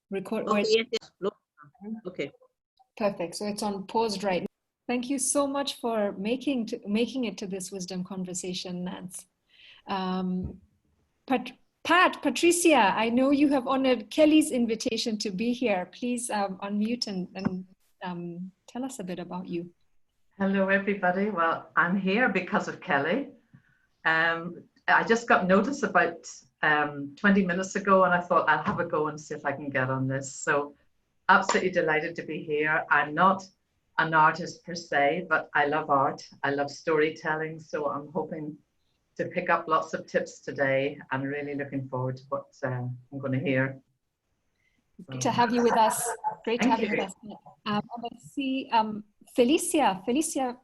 Record. Okay, yes, yes. Okay. Perfect. So it's on pause right now. Thank you so much for making it to this wisdom conversation, Nance. Patricia, I know you have honored Kelly's invitation to be here. Please unmute and tell us a bit about you. Hello, everybody. Well, I'm here because of Kelly. I just got notice about 20 minutes ago, and I thought I'll have a go and see if I can get on this. So absolutely delighted to be here. I'm not an artist per se, but I love art. I love storytelling. So I'm hoping to pick up lots of tips today. I'm really looking forward to what I'm going to hear. Great to have you with us. Great to have you with us. Let's see, Felicia,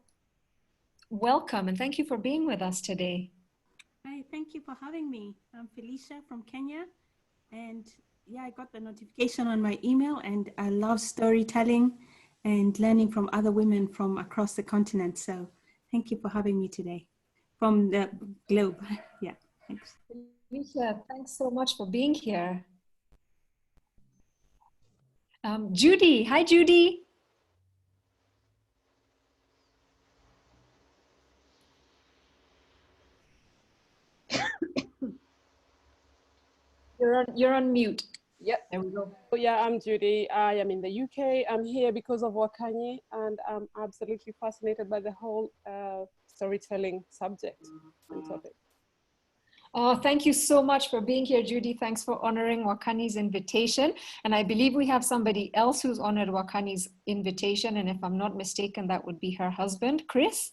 welcome and thank you for being with us today. Hi, thank you for having me. I'm Felicia from Kenya, and yeah, I got the notification on my email, and I love storytelling and learning from other women from across the continent. So thank you for having me today from the globe. Yeah, thanks. Felicia, thanks so much for being here. Judy, hi Judy. You're on mute. Yep, there we go. Oh, yeah, I'm Judy. I am in the UK. I'm here because of Wakanyi, and I'm absolutely fascinated by the whole storytelling subject and topic. Oh, thank you so much for being here, Judy. Thanks for honoring Wakanyi's invitation. And I believe we have somebody else who's honored Wakanyi's invitation. And if I'm not mistaken, that would be her husband, Chris.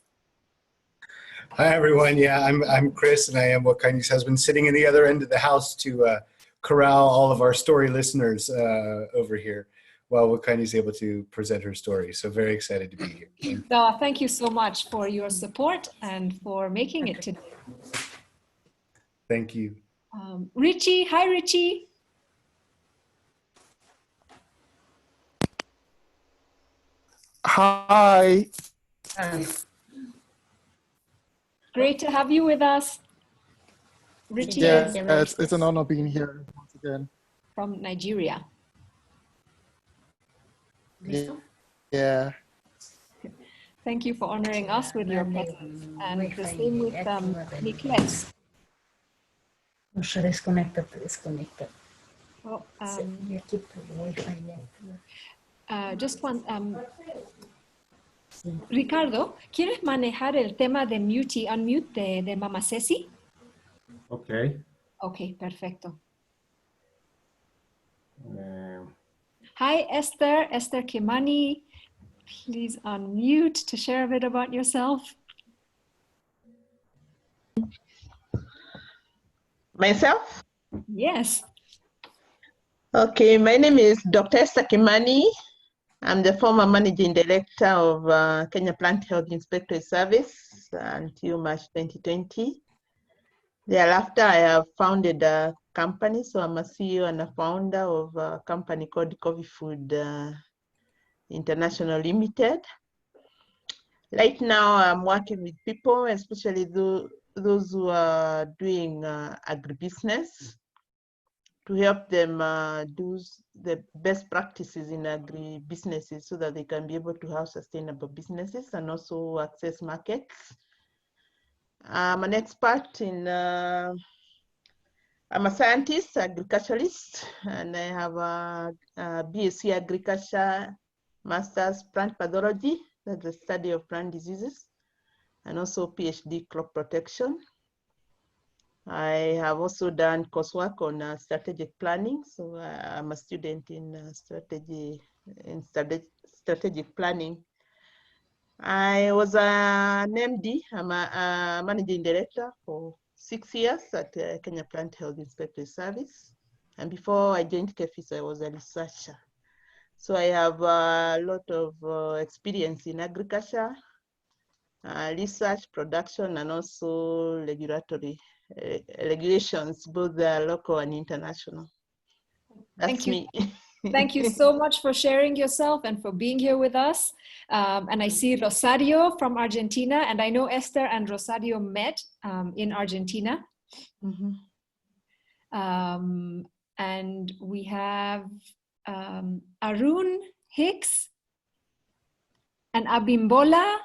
Hi, everyone. Yeah, I'm Chris, and I am Wakanyi's husband, sitting in the other end of the house to corral all of our story listeners over here while Wakanyi's able to present her story. So very excited to be here. So thank you so much for your support and for making it today. Thank you. Richie, hi Richie. Hi. Great to have you with us. Richie Yeah, it's an honor being here once again. From Nigeria. Yeah. Thank you for honoring us with your presence. And the same with Nicholas. Disconnected. Oh, just one. Ricardo, ¿quieres manejar el tema de mute y unmute de Mama Ceci? Okay. Okay, perfecto. Hi, Esther Kimani. Please unmute to share a bit about yourself. Myself? Yes. Okay, my name is Dr. Esther Kimani. I'm the former managing director of Kenya Plant Health Inspectorate Service until March 2020. Thereafter, I have founded a company, so I'm a CEO and a founder of a company called Coffee Food International Limited. Right now, I'm working with people, especially those who are doing agribusiness, to help them do the best practices in agribusinesses so that they can be able to have sustainable businesses and also access markets. I'm an expert in, I'm a scientist, agriculturalist, and I have a BSc Agriculture, Master's Plant Pathology, that's the study of plant diseases, and also PhD crop protection. I have also done coursework on strategic planning, so I'm a student in strategic planning. I was an MD. I'm a managing director for 6 years at Kenya Plant Health Inspectorate Service, and before I joined KEFIS, I was a researcher. So I have a lot of experience in agriculture, research, production, and also regulatory regulations, both local and international. That's me. Thank you so much for sharing yourself and for being here with us. And I see Rosario from Argentina, and I know Esther and Rosario met in Argentina. Mm-hmm. And we have Arun Hicks, and Abimbola.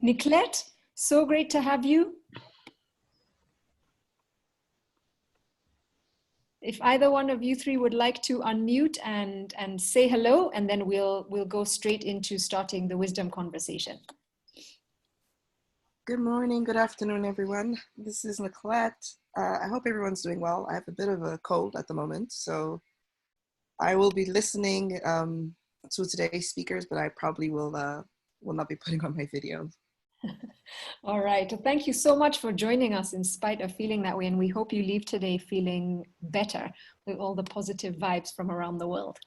Nicolette, so great to have you. If either one of you three would like to unmute and say hello, and then we'll go straight into starting the wisdom conversation. Good morning, good afternoon, everyone. This is Nicolette. I hope everyone's doing well. I have a bit of a cold at the moment, so I will be listening to today's speakers, but I probably will not be putting on my video. All right. Thank you so much for joining us in spite of feeling that way. And we hope you leave today feeling better with all the positive vibes from around the world.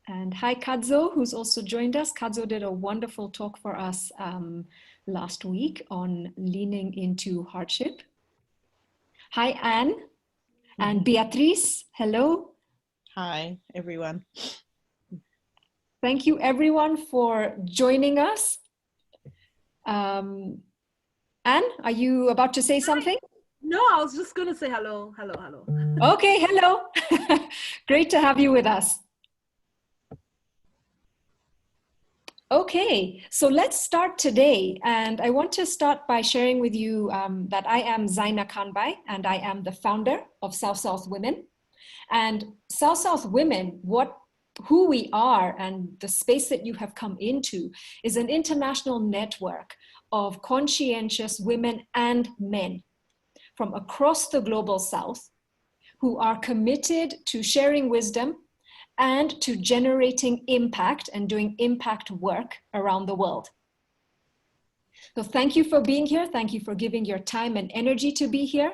And hi, Kadzo, who's also joined us. Kadzo did a wonderful talk for us last week on leaning into hardship. Hi, Anne. And Beatrice, hello. Hi, everyone. Thank you, everyone, for joining us. Anne, are you about to say something? No, I was just going to say hello, hello, hello. Okay, hello. Great to have you with us. Okay, so let's start today. And I want to start by sharing with you that I am Zaina Kanbai, and I am the founder of South Women. And South Women, who we are and the space that you have come into is an international network of conscientious women and men from across the global South who are committed to sharing wisdom and to generating impact and doing impact work around the world. So thank you for being here. Thank you for giving your time and energy to be here.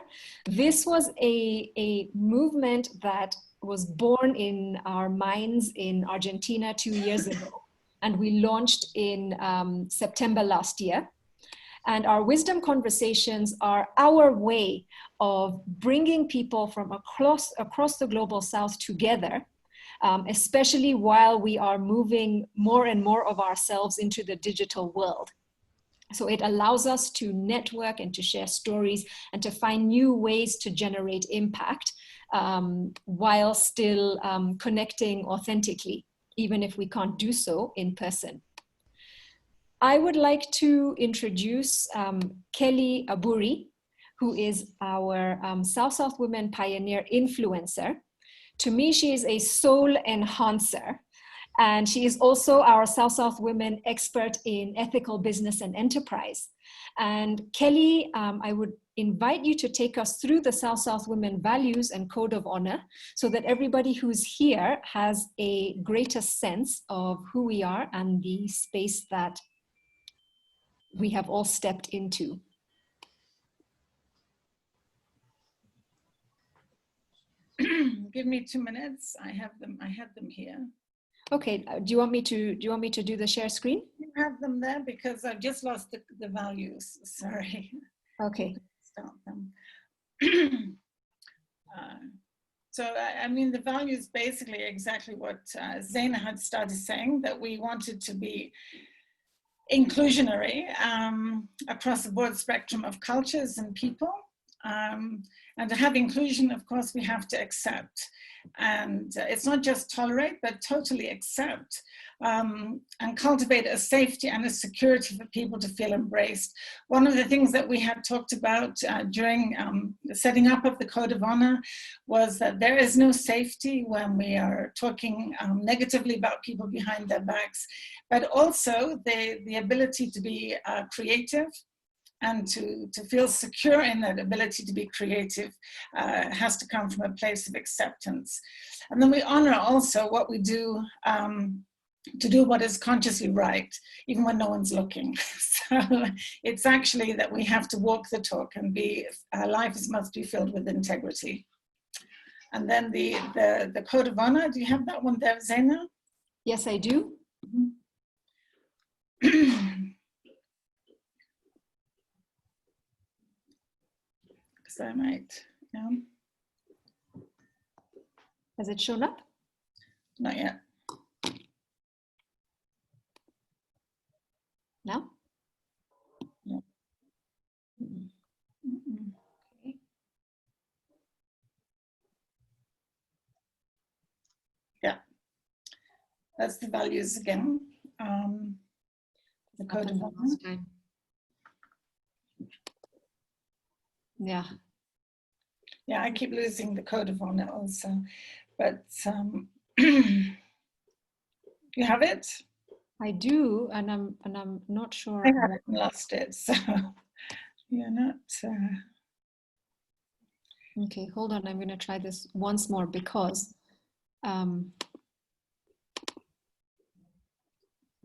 This was a movement that was born in our minds in Argentina 2 years ago. And we launched in September last year. And our wisdom conversations are our way of bringing people from across the global South together, especially while we are moving more and more of ourselves into the digital world. So it allows us to network and to share stories and to find new ways to generate impact while still connecting authentically, even if we can't do so in person. I would like to introduce Kelly Aburi, who is our South Women Pioneer influencer. To me, she is a soul enhancer. And she is also our South Women expert in ethical business and enterprise. And Kelly, I would invite you to take us through the South Women values and code of honor so that everybody who's here has a greater sense of who we are and the space that we have all stepped into. Give me 2 minutes. I had them here. Okay, do you want me to do the share screen? You have them there because I've just lost the values. Sorry. Okay. Start them. So I mean, the values basically exactly what Zaina had started saying, that we wanted to be inclusionary across the broad spectrum of cultures and people. And to have inclusion, of course, we have to accept. And it's not just tolerate, but totally accept and cultivate a safety and a security for people to feel embraced. One of the things that we had talked about during the setting up of the Code of Honor was that there is no safety when we are talking negatively about people behind their backs, but also the ability to be creative and to feel secure in that ability to be creative has to come from a place of acceptance. And then we honor also what we do to do what is consciously right, even when no one's looking. So it's actually that we have to walk the talk and our life must be filled with integrity. And then the Code of Honor, do you have that one there, Zaina? Yes, I do. So I might, yeah. Has it shown up? Not yet. No? No. Okay. That's the values again. The code of honor. Yeah. Yeah, I keep losing the code of honor also, but you have it? I do, and I'm not sure. I haven't lost it, so you're not. Okay, hold on. I'm going to try this once more because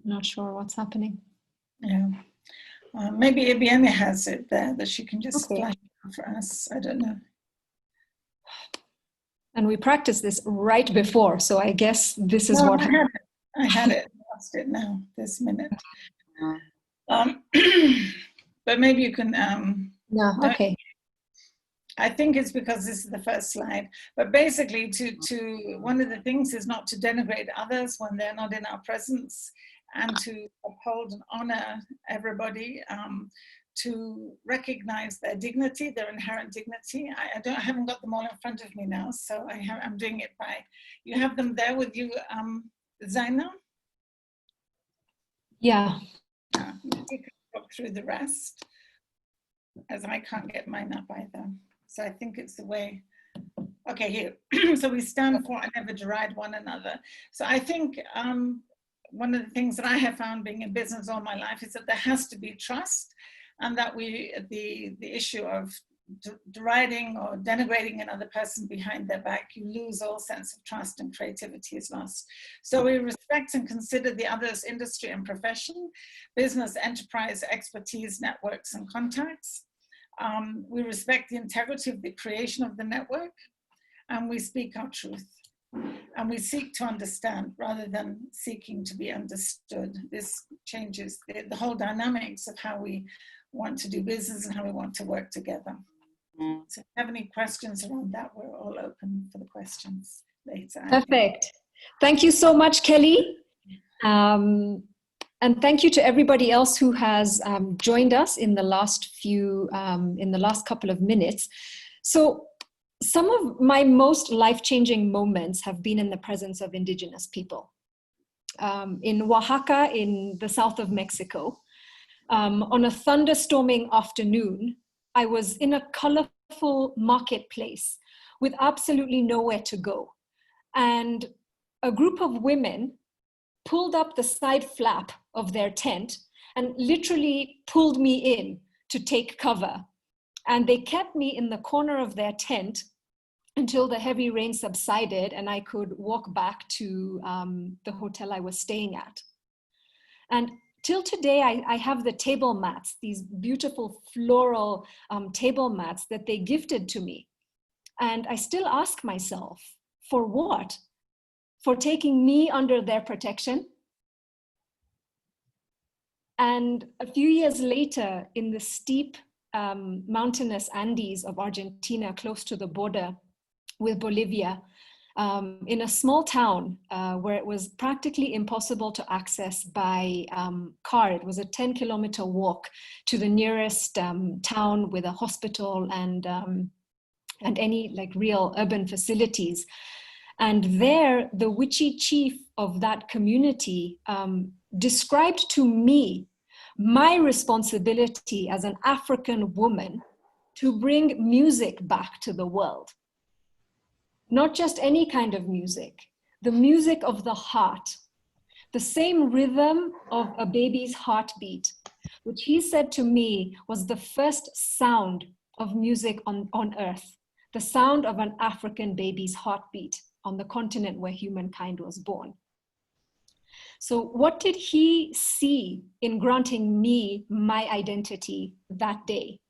not sure what's happening. Yeah, maybe Ibiene has it there that she can just Okay. flash it for us. I don't know. And we practiced this right before, so I guess this is what happened. I had it. Lost it now. This minute. But maybe you can. Yeah. Okay. I think it's because this is the first slide. But basically, one of the things is not to denigrate others when they're not in our presence, and to uphold and honor everybody, to recognize their dignity, their inherent dignity. I haven't got them all in front of me now, so I'm doing it by, you have them there with you, Zaina? Yeah. You can walk through the rest, as I can't get mine up either. So I think it's the way, okay, here. So we stand for and never deride one another. So I think one of the things that I have found being in business all my life is that there has to be trust, and that the issue of deriding or denigrating another person behind their back, you lose all sense of trust and creativity is lost. So we respect and consider the other's industry and profession, business, enterprise, expertise, networks, and contacts. We respect the integrity of the creation of the network, and we speak our truth. And we seek to understand rather than seeking to be understood. This changes the whole dynamics of how we want to do business and how we want to work together. So if you have any questions around that, we're all open for the questions later. Perfect. Thank you so much, Kelly. And thank you to everybody else who has joined us in the last couple of minutes. So some of my most life-changing moments have been in the presence of indigenous people. In Oaxaca, in the south of Mexico, on a thunderstorming afternoon, I was in a colorful marketplace with absolutely nowhere to go. And a group of women pulled up the side flap of their tent and literally pulled me in to take cover. And they kept me in the corner of their tent until the heavy rain subsided and I could walk back to the hotel I was staying at. And till today, I have the table mats, these beautiful floral table mats that they gifted to me. And I still ask myself, for what? For taking me under their protection? And a few years later, in the steep mountainous Andes of Argentina, close to the border with Bolivia, in a small town where it was practically impossible to access by car. It was a 10-kilometer walk to the nearest town with a hospital and any like real urban facilities. And there, the Wichi chief of that community described to me my responsibility as an African woman to bring music back to the world. Not just any kind of music, the music of the heart, the same rhythm of a baby's heartbeat, which he said to me was the first sound of music on earth, the sound of an African baby's heartbeat on the continent where humankind was born. So what did he see in granting me my identity that day?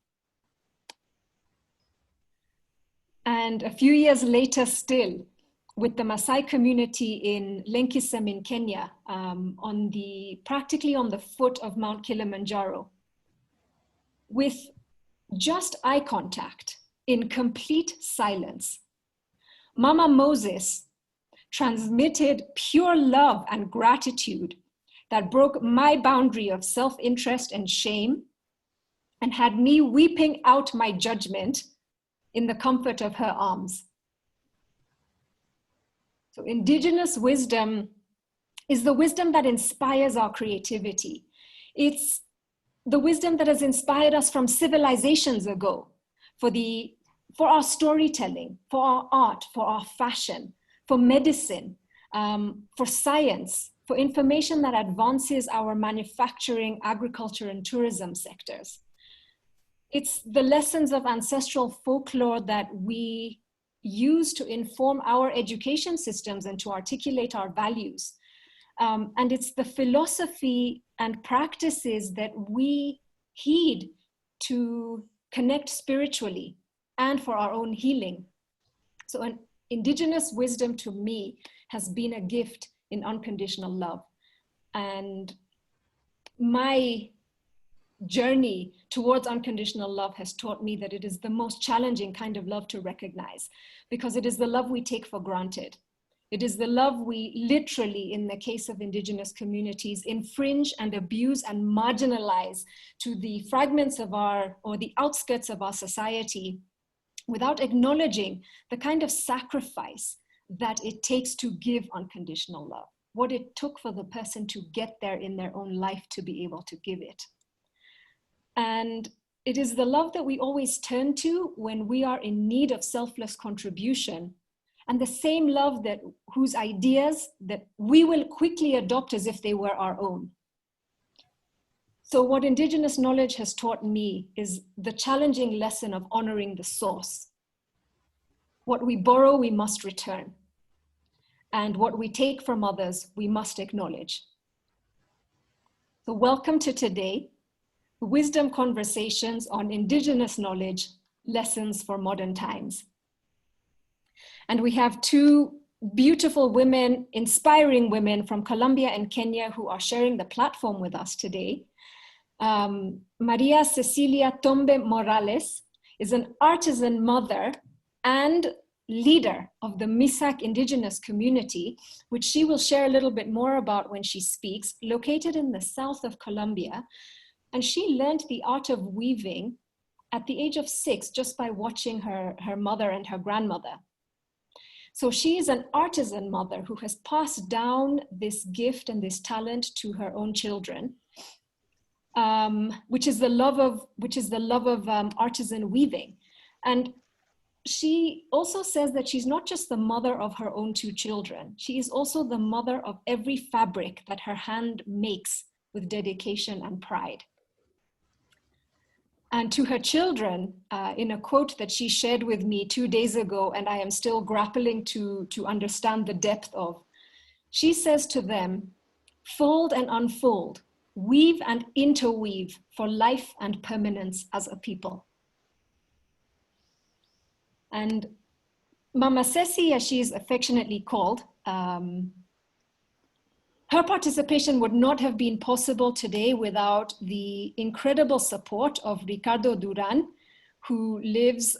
And a few years later still, with the Misak Community in Lenkisem in Kenya, practically on the foot of Mount Kilimanjaro, with just eye contact, in complete silence, Mama Moses transmitted pure love and gratitude that broke my boundary of self-interest and shame and had me weeping out my judgment in the comfort of her arms. So indigenous wisdom is the wisdom that inspires our creativity. It's the wisdom that has inspired us from civilizations ago, for our storytelling, for our art, for our fashion, for medicine, for science, for information that advances our manufacturing, agriculture, and tourism sectors. It's the lessons of ancestral folklore that we use to inform our education systems and to articulate our values. And it's the philosophy and practices that we heed to connect spiritually and for our own healing. So an indigenous wisdom to me has been a gift in unconditional love. And my journey towards unconditional love has taught me that it is the most challenging kind of love to recognize, because it is the love we take for granted. It is the love we literally, in the case of indigenous communities, infringe and abuse and marginalize to the fragments of or the outskirts of our society, without acknowledging the kind of sacrifice that it takes to give unconditional love, what it took for the person to get there in their own life to be able to give it. And it is the love that we always turn to when we are in need of selfless contribution, and the same love whose ideas that we will quickly adopt as if they were our own. So what indigenous knowledge has taught me is the challenging lesson of honoring the source. What we borrow, we must return. And what we take from others, we must acknowledge. So welcome to today, Wisdom Conversations on Indigenous Knowledge, Lessons for Modern Times. And we have two beautiful women, inspiring women from Colombia and Kenya who are sharing the platform with us today. Maria Cecilia Tombé Morales is an artisan mother and leader of the Misak Indigenous Community, which she will share a little bit more about when she speaks, located in the south of Colombia. And she learned the art of weaving at the age of 6 just by watching her mother and her grandmother. So she is an artisan mother who has passed down this gift and this talent to her own children, which is the love of artisan weaving. And she also says that she's not just the mother of her own 2 children, she is also the mother of every fabric that her hand makes with dedication and pride. And to her children, in a quote that she shared with me 2 days ago, and I am still grappling to understand the depth of, she says to them, "Fold and unfold, weave and interweave for life and permanence as a people." And Mama Ceci, as she is affectionately called, her participation would not have been possible today without the incredible support of Ricardo Duran, who lives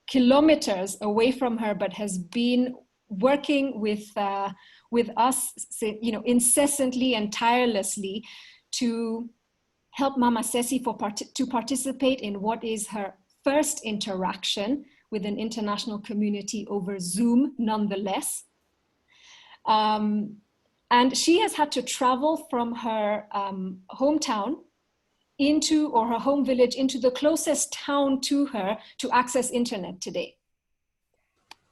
kilometers away from her, but has been working with us, incessantly and tirelessly to help Mama Ceci to participate in what is her first interaction with an international community over Zoom, nonetheless. And she has had to travel from her hometown or her home village into the closest town to her to access internet today.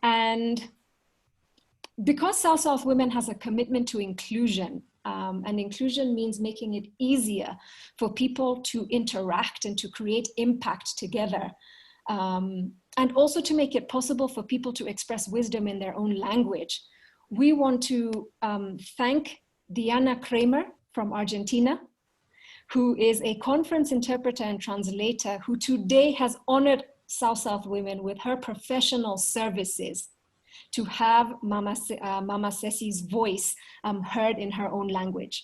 And because South Women has a commitment to inclusion, and inclusion means making it easier for people to interact and to create impact together, and also to make it possible for people to express wisdom in their own language. We want to thank Diana Kramer from Argentina, who is a conference interpreter and translator who today has honored South Women with her professional services to have Mama Ceci's voice heard in her own language.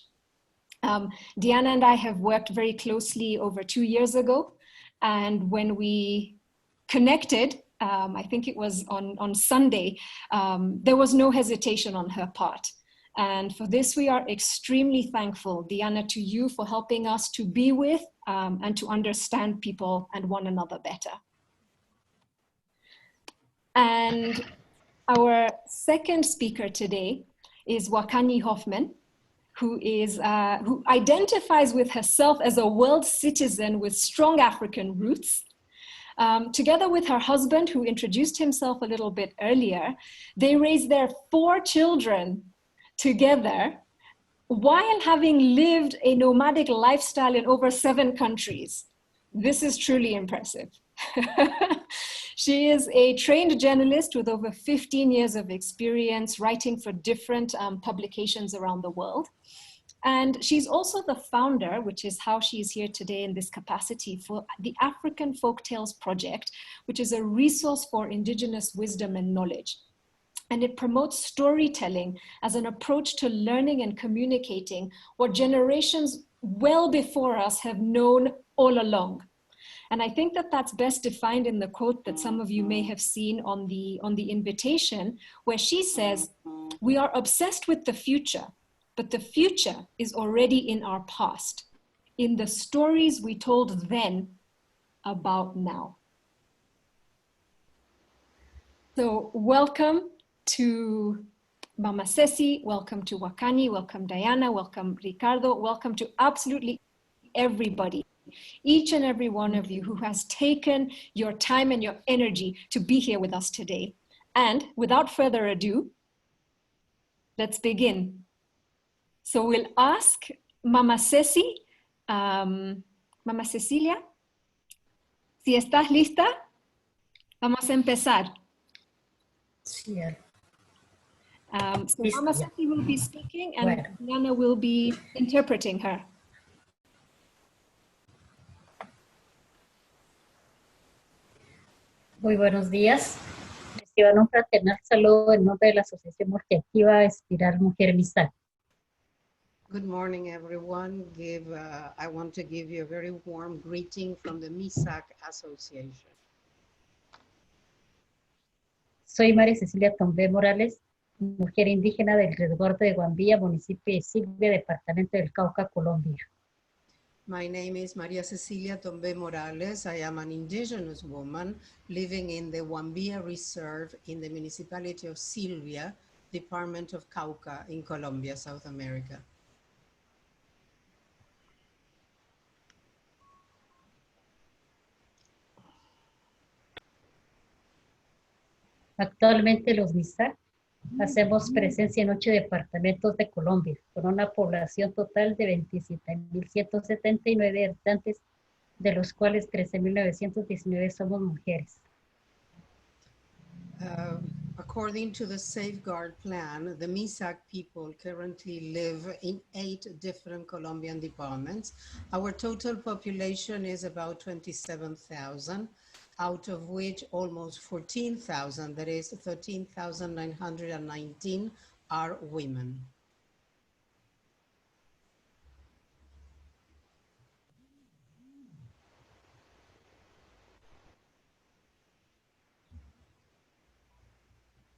Diana and I have worked very closely over 2 years ago, and when we connected, I think it was on Sunday, there was no hesitation on her part. And for this, we are extremely thankful, Diana, to you for helping us to be with and to understand people and one another better. And our second speaker today is Wakanyi Hoffman. who identifies with herself as a world citizen with strong African roots. Together with her husband, who introduced himself a little bit earlier, they raised their 4 children together while having lived a nomadic lifestyle in over 7 countries. This is truly impressive. She is a trained journalist with over 15 years of experience writing for different publications around the world. And she's also the founder, which is how she's here today in this capacity, for the African Folktales Project, which is a resource for indigenous wisdom and knowledge. And it promotes storytelling as an approach to learning and communicating what generations well before us have known all along. And I think that that's best defined in the quote that some of you may have seen on the invitation, where she says, "We are obsessed with the future, but the future is already in our past, in the stories we told then about now." So welcome to Mama Ceci, welcome to Wakanyi, welcome Diana, welcome Ricardo, welcome to absolutely everybody, each and every one of you who has taken your time and your energy to be here with us today. And without further ado, let's begin. So we'll ask Mama Ceci, Mama Cecilia, si estás lista, vamos a empezar. Sí. So Mama Ceci will be speaking and Diana will be interpreting her. Muy buenos días. Reciban un fraternal saludo en nombre de la Asociación Multiactiva Espiral Mujer Misak. Good morning, everyone. I want to give you a very warm greeting from the Misak Association. Soy María Cecilia Tombé Morales, mujer indígena del resguardo de Guambilla, municipio de Silvia, departamento del Cauca, Colombia. My name is Maria Cecilia Tombé Morales. I am an indigenous woman living in the Guambilla Reserve in the municipality of Silvia, department of Cauca in Colombia, South America. Actualmente los Misak hacemos presencia en 8 departamentos de Colombia, con una población total de 27.179 habitantes, de los cuales 13.919 somos mujeres. According to the Safeguard Plan, the Misak people currently live in 8 different Colombian departments. Our total population is about 27,000. Out of which almost 14,000, that is 13,919, are women.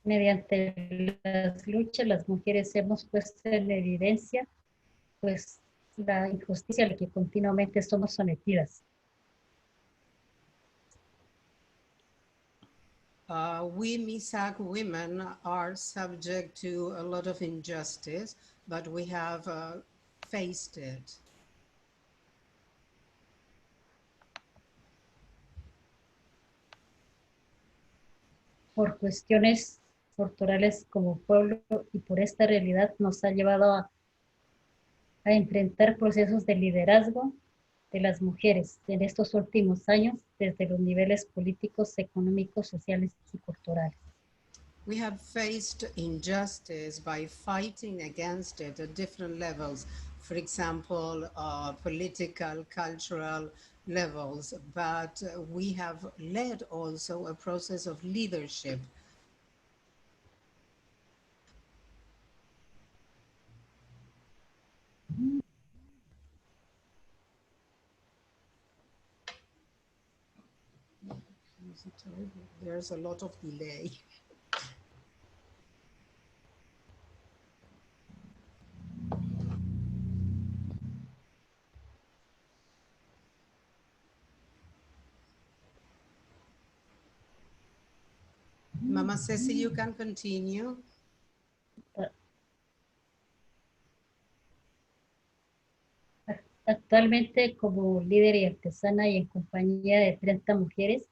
Mediante las luchas, las mujeres hemos puesto en evidencia pues la injusticia a la que continuamente somos sometidas. We Misak women are subject to a lot of injustice, but we have faced it. Por cuestiones culturales como pueblo y por esta realidad nos ha llevado a enfrentar procesos de liderazgo de las mujeres en estos últimos años desde los niveles políticos, económicos, sociales y culturales. We have faced injustice by fighting against it at different levels. For example, political, cultural levels, but we have led also a process of leadership. There's a lot of delay. Mama Ceci, you can continue. Actualmente, como líder y artesana y en compañía de 30 mujeres,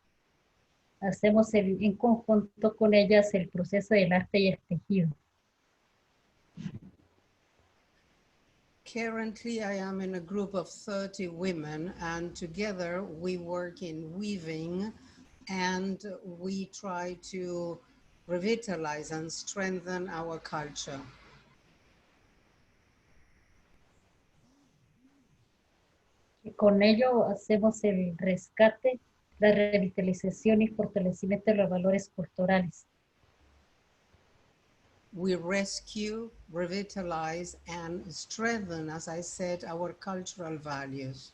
hacemos en conjunto con ellas el proceso del arte y el tejido. Currently, I am in a group of 30 women, and together we work in weaving, and we try to revitalize and strengthen our culture. Y con ello hacemos el rescate, la revitalización y fortalecimiento de los valores culturales. We rescue, revitalize, and strengthen, as I said, our cultural values.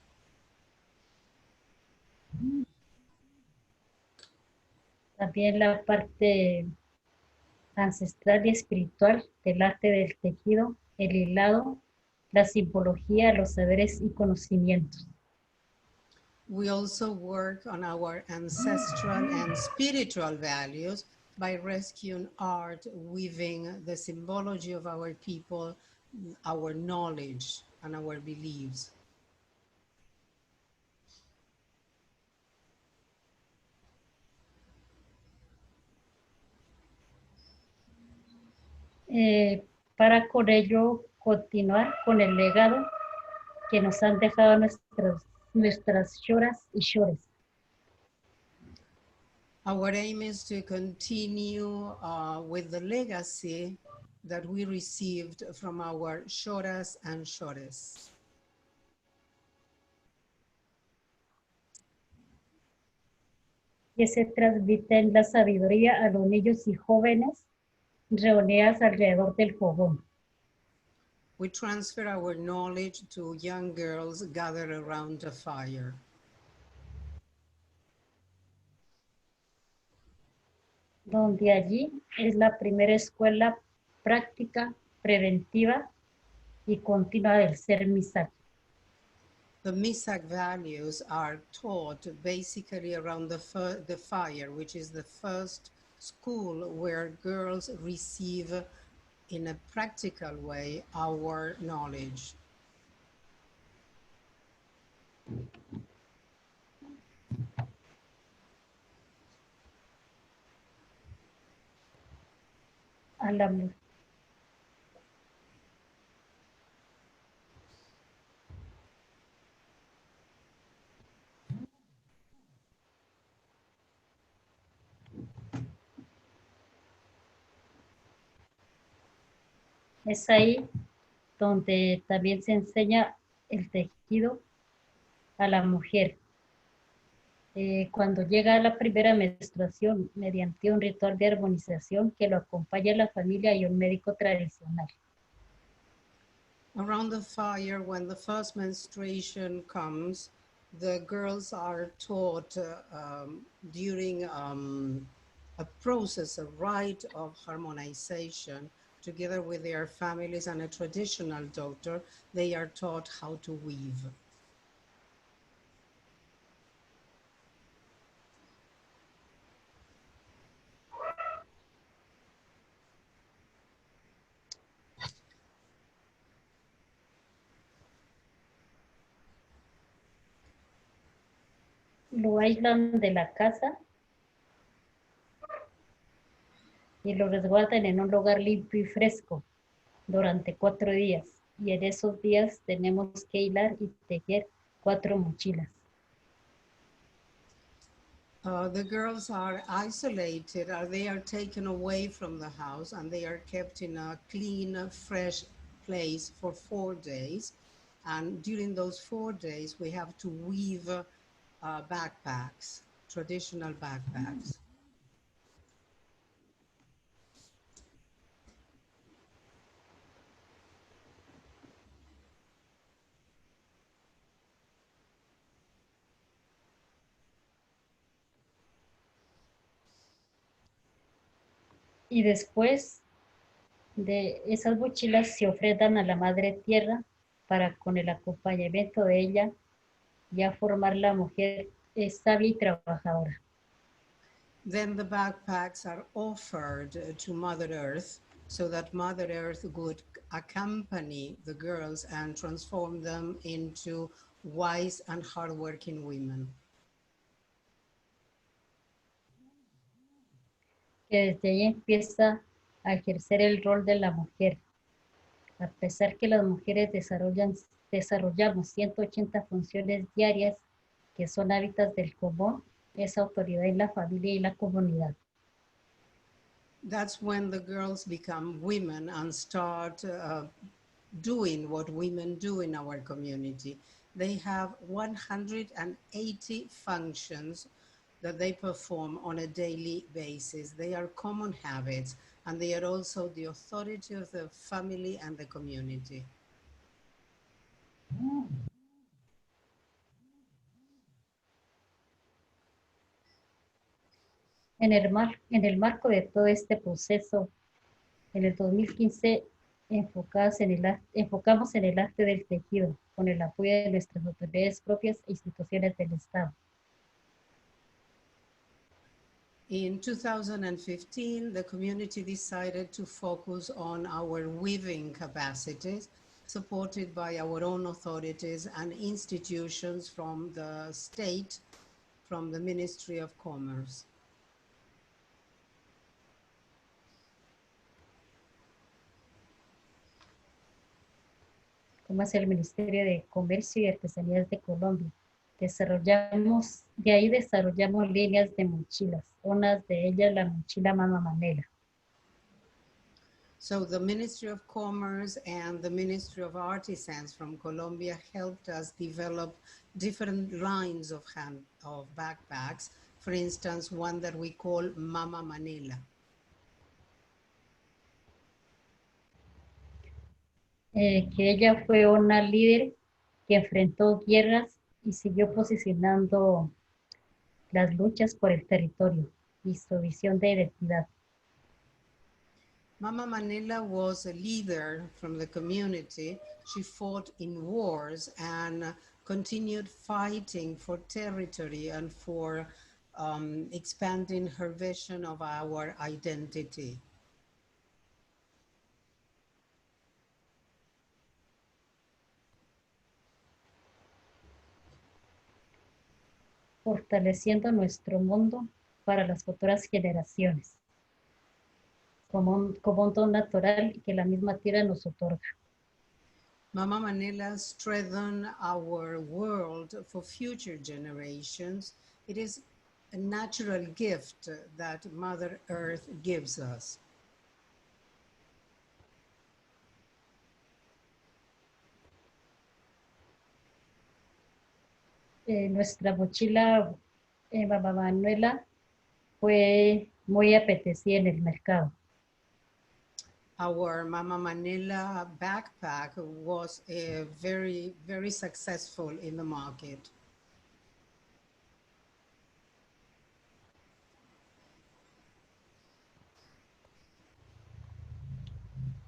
También la parte ancestral y espiritual del arte del tejido, el hilado, la simbología, los saberes y conocimientos. We also work on our ancestral and spiritual values by rescuing art, weaving the symbology of our people, our knowledge, and our beliefs. Para con ello continuar con el legado que nos han dejado nuestras shoras y shores. Our aim is to continue with the legacy that we received from our shoras and shores. Que se transmiten la sabiduría a los niños y jóvenes reunidas alrededor del fogón. We transfer our knowledge to young girls gathered around a fire. Donde allí es la primera escuela práctica, preventiva y continua del ser Misak. The Misak values are taught basically around the fire, which is the first school where girls receive in a practical way our knowledge. Es ahí donde también se enseña el tejido a la mujer. Cuando llega la primera menstruación, mediante un ritual de armonización que lo acompaña la familia y un médico tradicional. Around the fire, when the first menstruation comes, the girls are taught during a process, a rite of harmonization, together with their families and a traditional doctor, they are taught how to weave. Lo aíslan de la casa y lo resguardan en un lugar limpio y fresco durante 4 días. Y en esos días tenemos que hilar y tejer 4 mochilas. The girls are isolated, they are taken away from the house, and they are kept in a clean, fresh place for 4 days. And during those 4 days, we have to weave backpacks, traditional backpacks. Y después de esas mochilas se ofrendan a la Madre Tierra para, con el acompañamiento de ella, ya formar la mujer sabia y trabajadora. Then the backpacks are offered to Mother Earth so that Mother Earth would accompany the girls and transform them into wise and hardworking women. Que desde ahí empieza a ejercer el rol de la mujer. A pesar que las mujeres desarrollamos 180 funciones diarias que son hábitats del común, es autoridad en la familia y la comunidad. That's when the girls become women and start doing what women do in our community. They have 180 functions that they perform on a daily basis. They are common habits, and they are also the authority of the family and the community. En el marco de todo este proceso, en el 2015 enfocamos en el arte del tejido, con el apoyo de nuestras autoridades propias e instituciones del Estado. In 2015, the community decided to focus on our weaving capacities, supported by our own authorities and institutions from the state, from the Ministry of Commerce. Como es el Ministerio de Comercio y Artesanías de Colombia. De ahí desarrollamos líneas de mochilas, unas de ellas la mochila Mama Manela. So the Ministry of Commerce and the Ministry of Artisans from Colombia helped us develop different lines of backpacks. For instance, one that we call Mama Manila. Que ella fue una líder que enfrentó guerras y siguió posicionando las luchas por el territorio y su visión de identidad. Mama Manila was a leader from the community. She fought in wars and continued fighting for territory and for expanding her vision of our identity. Fortaleciendo nuestro mundo para las futuras generaciones, como un don natural que la misma tierra nos otorga. Mama Manila strengthened our world for future generations. It is a natural gift that Mother Earth gives us. Nuestra mochila Mama Manuela fue muy apetecida en el mercado. Our Mama Manila backpack was very, very successful in the market.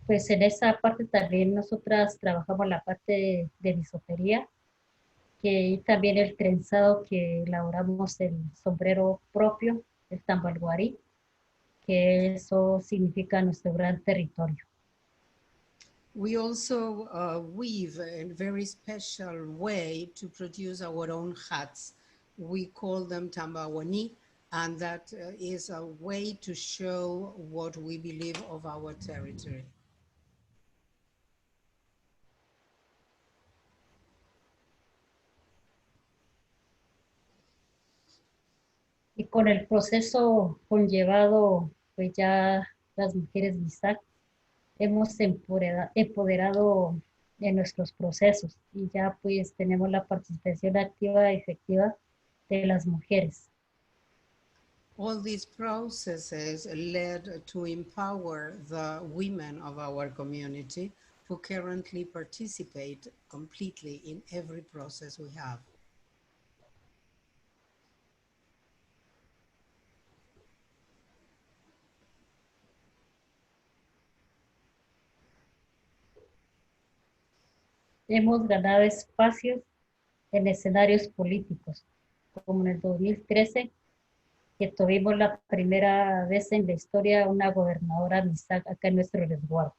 Pues en esa parte también nosotras trabajamos la parte de bisutería, y también el trenzado, que elaboramos el sombrero propio, el tambalguarí, que eso significa nuestro gran territorio. We also weave in a very special way to produce our own hats. We call them tambawani, and that is a way to show what we believe of our territory. Y con el proceso conllevado, pues ya las mujeres Misak hemos empoderado en nuestros procesos y ya pues tenemos la participación activa y efectiva de las mujeres. All these processes led to empower the women of our community who currently participate completely in every process we have. Hemos ganado espacios en escenarios políticos, como en el 2013, que tuvimos la primera vez en la historia una gobernadora Misak acá en nuestro resguardo.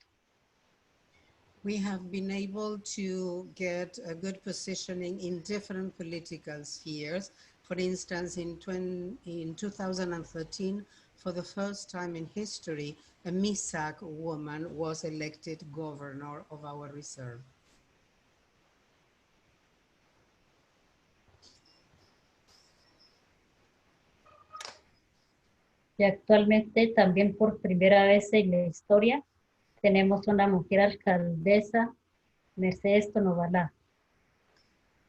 We have been able to get a good positioning in different political spheres. For instance, in 2013, for the first time in history, a Misak woman was elected governor of our reserve. Y actualmente también por primera vez en la historia tenemos una mujer alcaldesa, Mercedes Tonobalá.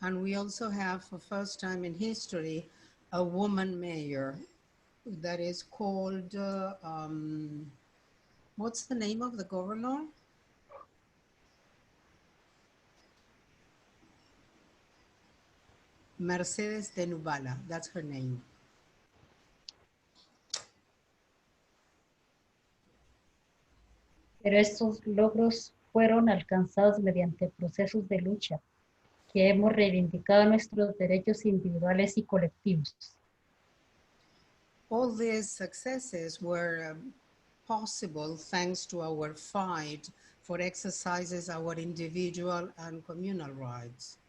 And we also have, for first time in history, a woman mayor that is called, what's the name of the governor? Mercedes de Nubala, that's her name. Pero estos logros fueron alcanzados mediante procesos de lucha que hemos reivindicado nuestros derechos individuales y colectivos. All these successes were possible thanks to our fight for exercises our individual and communal rights.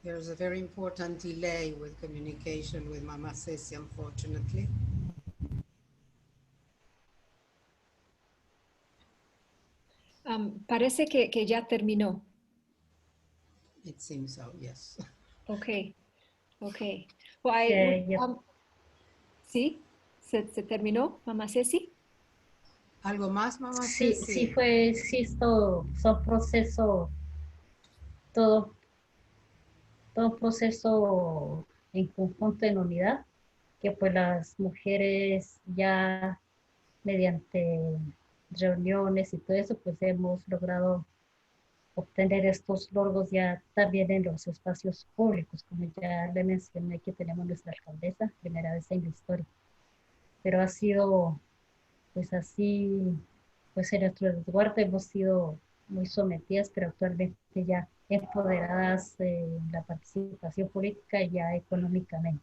There's a very important delay with communication with Mama Ceci, unfortunately. Parece que ya terminó. It seems so, yes. Okay, okay. Well, ¿sí? ¿Se terminó, Mama Ceci? ¿Algo más, Mama Sí, Ceci? sí, son procesos, todo proceso en conjunto, en unidad, que pues las mujeres ya mediante reuniones y todo eso, pues hemos logrado obtener estos logros ya también en los espacios públicos, como ya le mencioné que tenemos nuestra alcaldesa, primera vez en la historia. Pero ha sido, pues así, pues en nuestro resguardo hemos sido muy sometidas, pero actualmente ya empoderadas en la participación política y ya económicamente.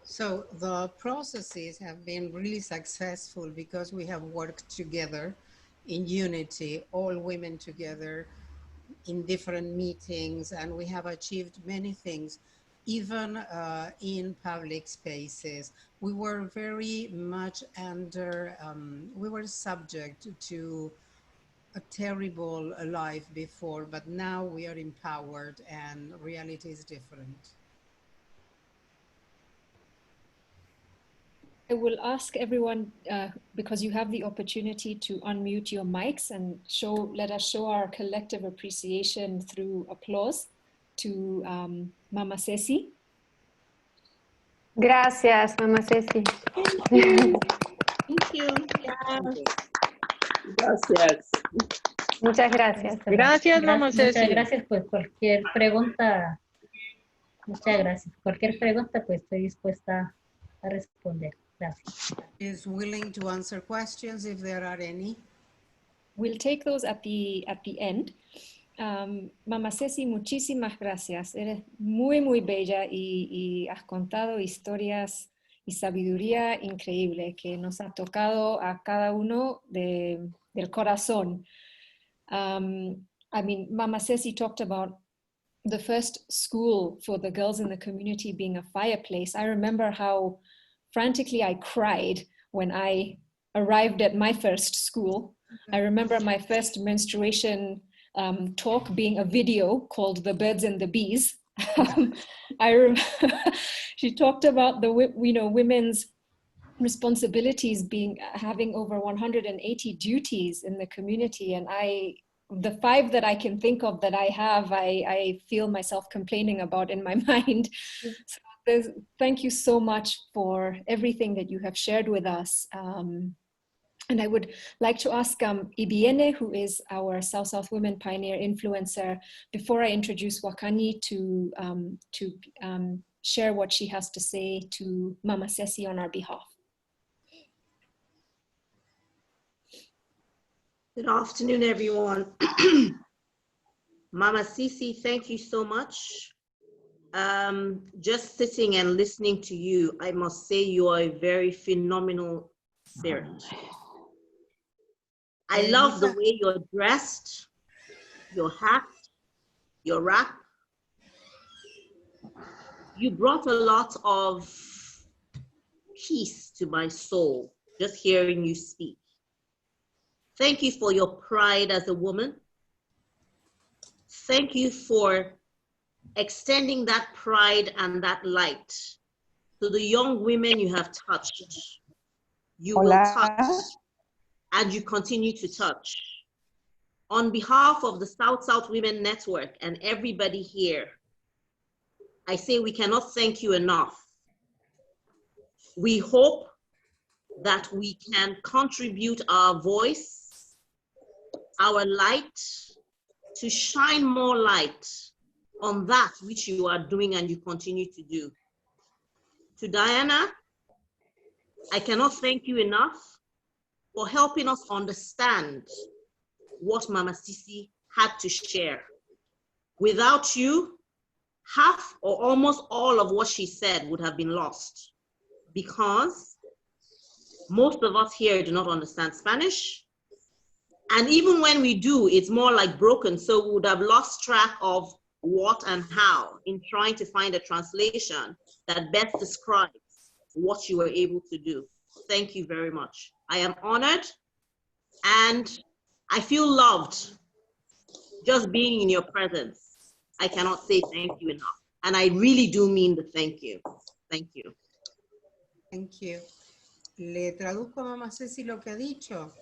So the processes have been really successful because we have worked together in unity, all women together in different meetings, and we have achieved many things, even in public spaces. We were very much under, we were subject to a terrible life before, but now we are empowered and reality is different. I will ask everyone, because you have the opportunity to unmute your mics and let us show our collective appreciation through applause to Mama Ceci. Gracias, Mama Ceci. Thank you. Gracias. Muchas gracias. Gracias, Mama Ceci. Muchas gracias, pues cualquier pregunta, muchas gracias. Cualquier pregunta, pues estoy dispuesta a responder. Gracias. Is willing to answer questions if there are any. We'll take those at the end. Mama Ceci, muchísimas gracias. Eres muy, muy bella y has contado historias y sabiduría increíble que nos ha tocado a cada uno del corazón. I mean, Mama Ceci talked about the first school for the girls in the community being a fireplace. I remember how frantically I cried when I arrived at my first school. I remember my first menstruation talk being a video called The Birds and the Bees. She talked about the women's responsibilities, having over 180 duties in the community, and the 5 that I can think of that I have, I feel myself complaining about in my mind. So thank you so much for everything that you have shared with us. And I would like to ask Ibiene, who is our South Women Pioneer Influencer, before I introduce Wakanyi, to share what she has to say to Mama Ceci on our behalf. Good afternoon, everyone. Mama Ceci, thank you so much. Just sitting and listening to you, I must say you are a very phenomenal spirit. I love the way you're dressed, your hat, your wrap. You brought a lot of peace to my soul, just hearing you speak. Thank you for your pride as a woman. Thank you for extending that pride and that light to the young women you have touched. You will touch, and you continue to touch. On behalf of the South Women Network and everybody here, I say we cannot thank you enough. We hope that we can contribute our voice, our light, to shine more light on that which you are doing and you continue to do. To Diana, I cannot thank you enough for helping us understand what Mama Ceci had to share. Without you, half or almost all of what she said would have been lost, because most of us here do not understand Spanish. And even when we do, it's more like broken. So we would have lost track of what and how in trying to find a translation that best describes what you were able to do. Thank you very much. I am honored and I feel loved just being in your presence. I cannot say thank you enough. And I really do mean the thank you. Thank you. Thank you. Le traduzco a Mama Ceci lo que ha dicho.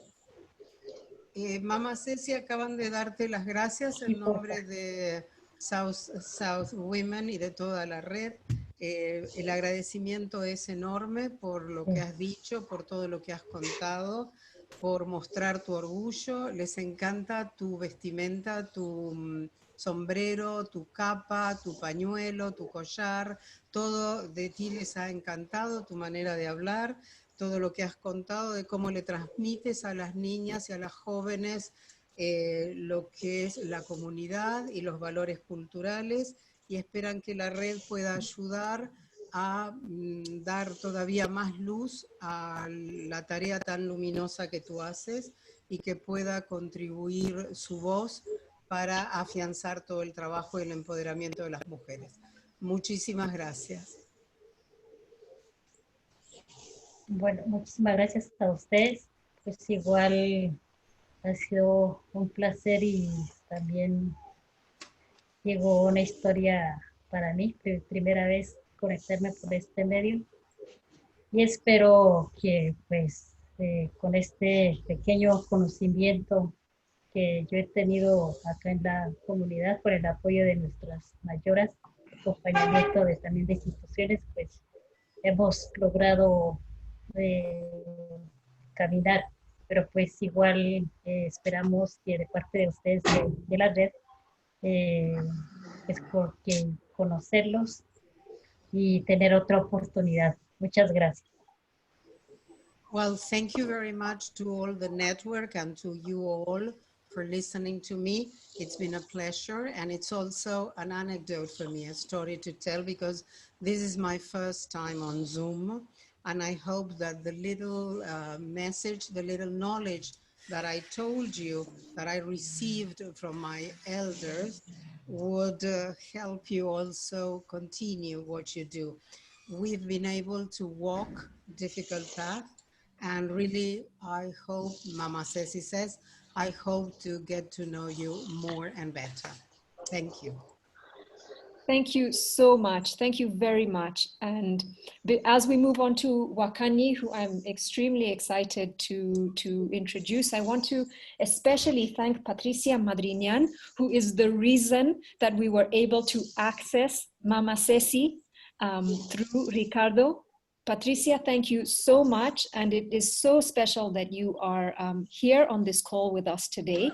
Mama Ceci, acaban de darte las gracias en nombre de South Women y de toda la red. El agradecimiento es enorme por lo que has dicho, por todo lo que has contado, por mostrar tu orgullo. Les encanta tu vestimenta, tu sombrero, tu capa, tu pañuelo, tu collar. Todo de ti les ha encantado, tu manera de hablar, todo lo que has contado de cómo le transmites a las niñas y a las jóvenes lo que es la comunidad y los valores culturales, y esperan que la red pueda ayudar a dar todavía más luz a la tarea tan luminosa que tú haces y que pueda contribuir su voz para afianzar todo el trabajo y el empoderamiento de las mujeres. Muchísimas gracias. Bueno, muchísimas gracias a ustedes. Pues igual ha sido un placer y también llegó una historia para mí, primera vez conectarme por este medio. Y espero que pues con este pequeño conocimiento que yo he tenido acá en la comunidad por el apoyo de nuestras mayoras, acompañamiento también de instituciones, pues hemos logrado caminar, pero pues igual esperamos que de parte de ustedes de la red es porque conocerlos y tener otra oportunidad. Muchas gracias. Well, thank you very much to all the network and to you all for listening to me. It's been a pleasure, and it's also an anecdote for me, a story to tell, because this is my first time on Zoom, and I hope that the little message, the little knowledge that I told you, that I received from my elders, would help you also continue what you do. We've been able to walk difficult path, and really, I hope, Mama Ceci says, I hope to get to know you more and better. Thank you. Thank you so much. Thank you very much. And as we move on to Wakanyi, who I'm extremely excited to introduce, I want to especially thank Patricia Madrinian, who is the reason that we were able to access Mama Ceci through Ricardo. Patricia, thank you so much. And it is so special that you are here on this call with us today.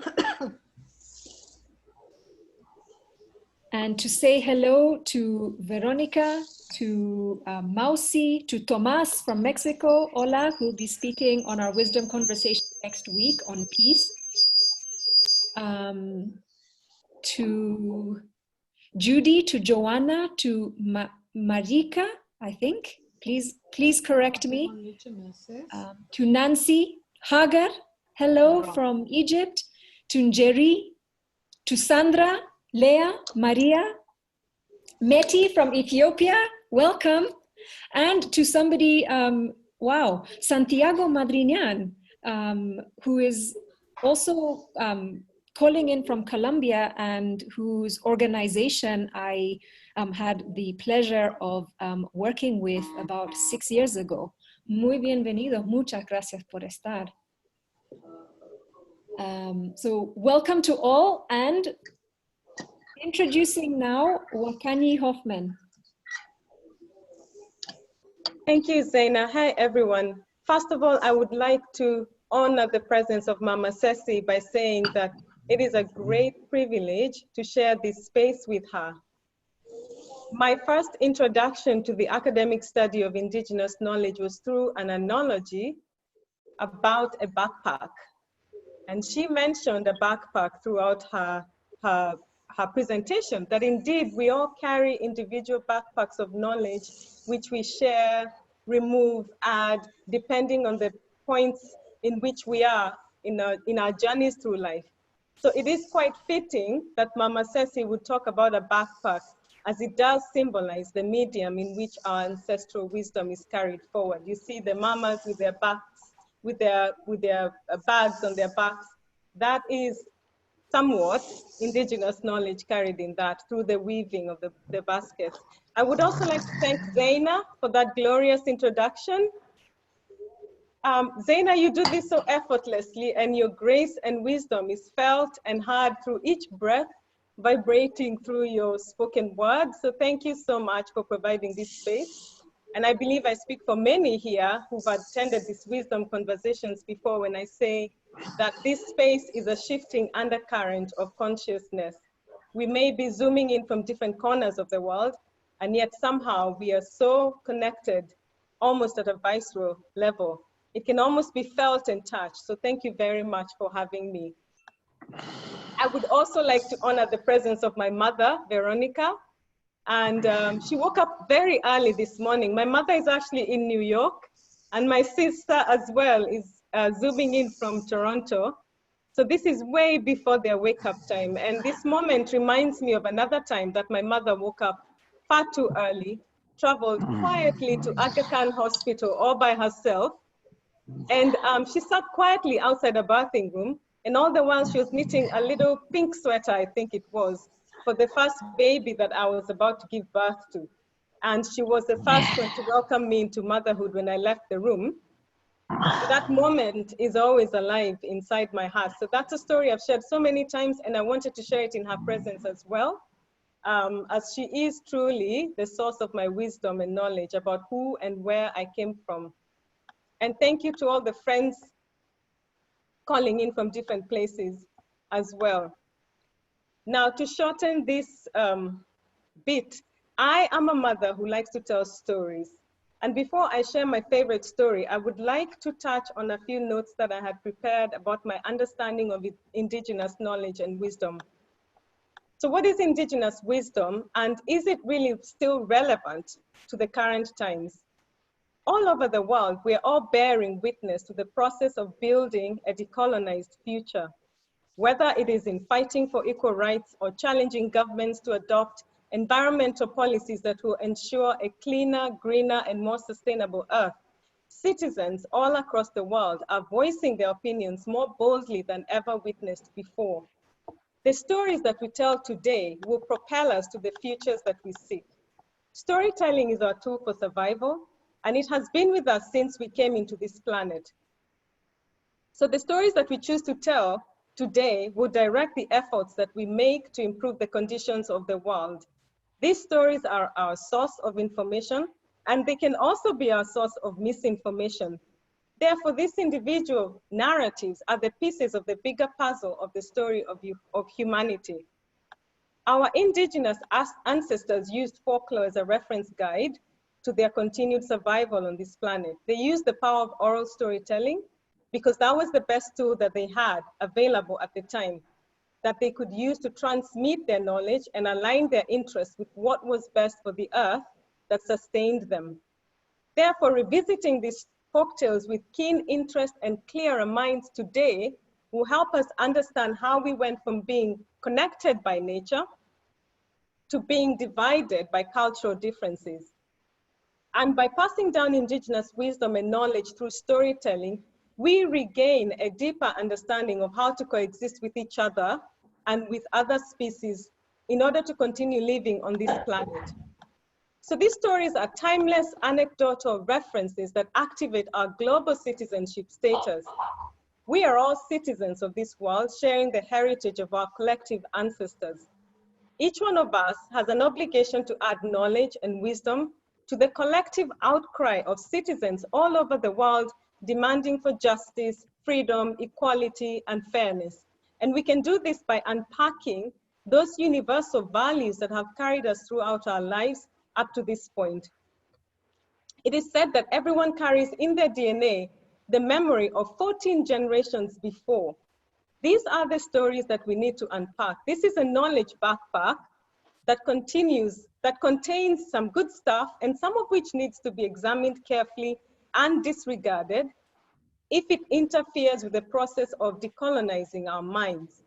And to say hello to Veronica, to Mausi, to Tomas from Mexico, Hola, who will be speaking on our wisdom conversation next week on peace. To Judy, to Joanna, to Marika, I think. Please correct me. To Nancy, Hagar, hello from Egypt. To Njeri, to Sandra, Leah, Maria, Meti from Ethiopia, welcome. And to somebody, wow, Santiago Madrinian, who is also calling in from Colombia and whose organization I had the pleasure of working with about 6 years ago. Muy bienvenido, muchas gracias por estar. So welcome to all, and introducing now Wakanyi Hoffman. Thank you, Zaina. Hi, everyone. First of all, I would like to honor the presence of Mama Ceci by saying that it is a great privilege to share this space with her. My first introduction to the academic study of indigenous knowledge was through an analogy about a backpack. And she mentioned a backpack throughout her presentation, that indeed we all carry individual backpacks of knowledge which we share, remove, add, depending on the points in which we are in our journeys through life. So it is quite fitting that Mama Ceci would talk about a backpack, as it does symbolize the medium in which our ancestral wisdom is carried forward. You see the mamas with their backs, with their bags on their backs. That is somewhat indigenous knowledge carried in that through the weaving of the baskets. I would also like to thank Zaina for that glorious introduction. Zaina, you do this so effortlessly, and your grace and wisdom is felt and heard through each breath, vibrating through your spoken words. So thank you so much for providing this space. And I believe I speak for many here who've attended these wisdom conversations before when I say that this space is a shifting undercurrent of consciousness. We may be zooming in from different corners of the world, and yet somehow we are so connected, almost at a visceral level. It can almost be felt and touched. So thank you very much for having me. I would also like to honor the presence of my mother, Veronica. And she woke up very early this morning. My mother is actually in New York, and my sister as well is zooming in from Toronto. So this is way before their wake up time. And this moment reminds me of another time that my mother woke up far too early, traveled quietly to Aga Khan Hospital all by herself. And she sat quietly outside a bathing room. And all the while she was knitting a little pink sweater, I think it was, for the first baby that I was about to give birth to. And she was the first one to welcome me into motherhood when I left the room. So that moment is always alive inside my heart. So that's a story I've shared so many times, and I wanted to share it in her presence as well, as she is truly the source of my wisdom and knowledge about who and where I came from. And thank you to all the friends calling in from different places as well. Now, to shorten this bit, I am a mother who likes to tell stories. And before I share my favorite story, I would like to touch on a few notes that I had prepared about my understanding of indigenous knowledge and wisdom. So what is indigenous wisdom, and is it really still relevant to the current times? All over the world, we are all bearing witness to the process of building a decolonized future. Whether it is in fighting for equal rights or challenging governments to adopt environmental policies that will ensure a cleaner, greener, and more sustainable Earth, citizens all across the world are voicing their opinions more boldly than ever witnessed before. The stories that we tell today will propel us to the futures that we seek. Storytelling is our tool for survival, and it has been with us since we came into this planet. So the stories that we choose to tell today will direct the efforts that we make to improve the conditions of the world. These stories are our source of information, and they can also be our source of misinformation. Therefore, these individual narratives are the pieces of the bigger puzzle of the story of humanity. Our indigenous ancestors used folklore as a reference guide to their continued survival on this planet. They used the power of oral storytelling because that was the best tool that they had available at the time, that they could use to transmit their knowledge and align their interests with what was best for the earth that sustained them. Therefore, revisiting these folktales with keen interest and clearer minds today will help us understand how we went from being connected by nature to being divided by cultural differences. And by passing down indigenous wisdom and knowledge through storytelling, we regain a deeper understanding of how to coexist with each other and with other species in order to continue living on this planet. So these stories are timeless anecdotal references that activate our global citizenship status. We are all citizens of this world, sharing the heritage of our collective ancestors. Each one of us has an obligation to add knowledge and wisdom to the collective outcry of citizens all over the world demanding for justice, freedom, equality, and fairness. And we can do this by unpacking those universal values that have carried us throughout our lives up to this point. It is said that everyone carries in their DNA the memory of 14 generations before. These are the stories that we need to unpack. This is a knowledge backpack that contains some good stuff and some of which needs to be examined carefully and disregarded if it interferes with the process of decolonizing our minds.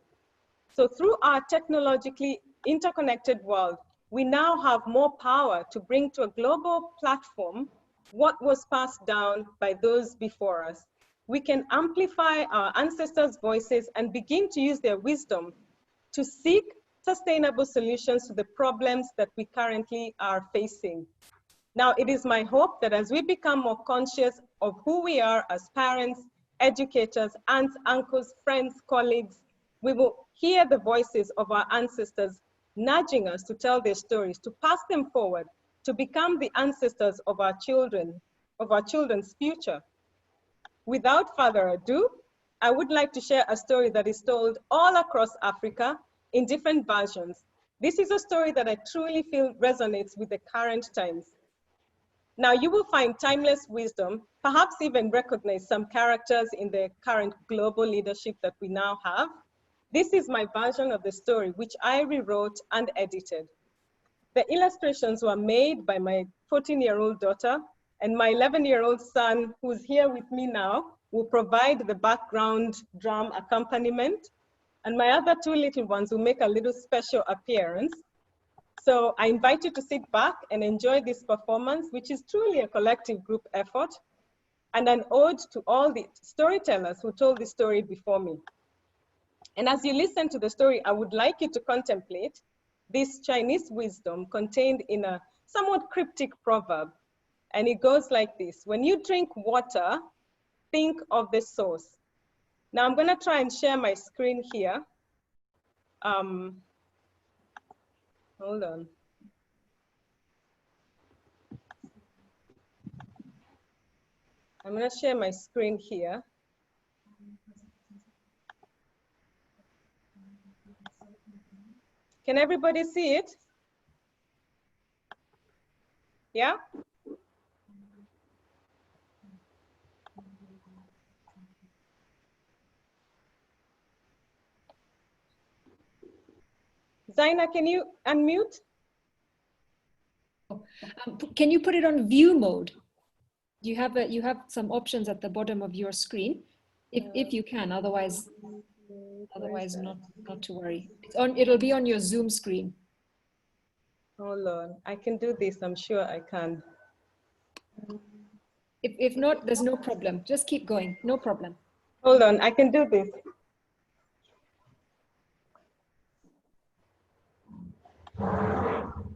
So through our technologically interconnected world, we now have more power to bring to a global platform what was passed down by those before us. We can amplify our ancestors' voices and begin to use their wisdom to seek sustainable solutions to the problems that we currently are facing. Now, it is my hope that as we become more conscious of who we are as parents, educators, aunts, uncles, friends, colleagues, we will hear the voices of our ancestors nudging us to tell their stories, to pass them forward, to become the ancestors of our children, of our children's future. Without further ado, I would like to share a story that is told all across Africa in different versions. This is a story that I truly feel resonates with the current times. Now, you will find timeless wisdom, perhaps even recognize some characters in the current global leadership that we now have. This is my version of the story, which I rewrote and edited. The illustrations were made by my 14-year-old daughter, and my 11-year-old son, who's here with me now, will provide the background drum accompaniment. And my other two little ones will make a little special appearance. So I invite you to sit back and enjoy this performance, which is truly a collective group effort and an ode to all the storytellers who told the story before me. And as you listen to the story, I would like you to contemplate this Chinese wisdom contained in a somewhat cryptic proverb. And it goes like this: when you drink water, think of the source. Now I'm gonna try and share my screen here. Hold on. I'm gonna share my screen here. Can everybody see it? Yeah? Zaina, can you unmute? Can you put it on view mode? You have some options at the bottom of your screen, if you can. Otherwise not to worry. It'll be on your Zoom screen. Hold on, I can do this. I'm sure I can. If not, there's no problem. Just keep going. No problem. Hold on, I can do this.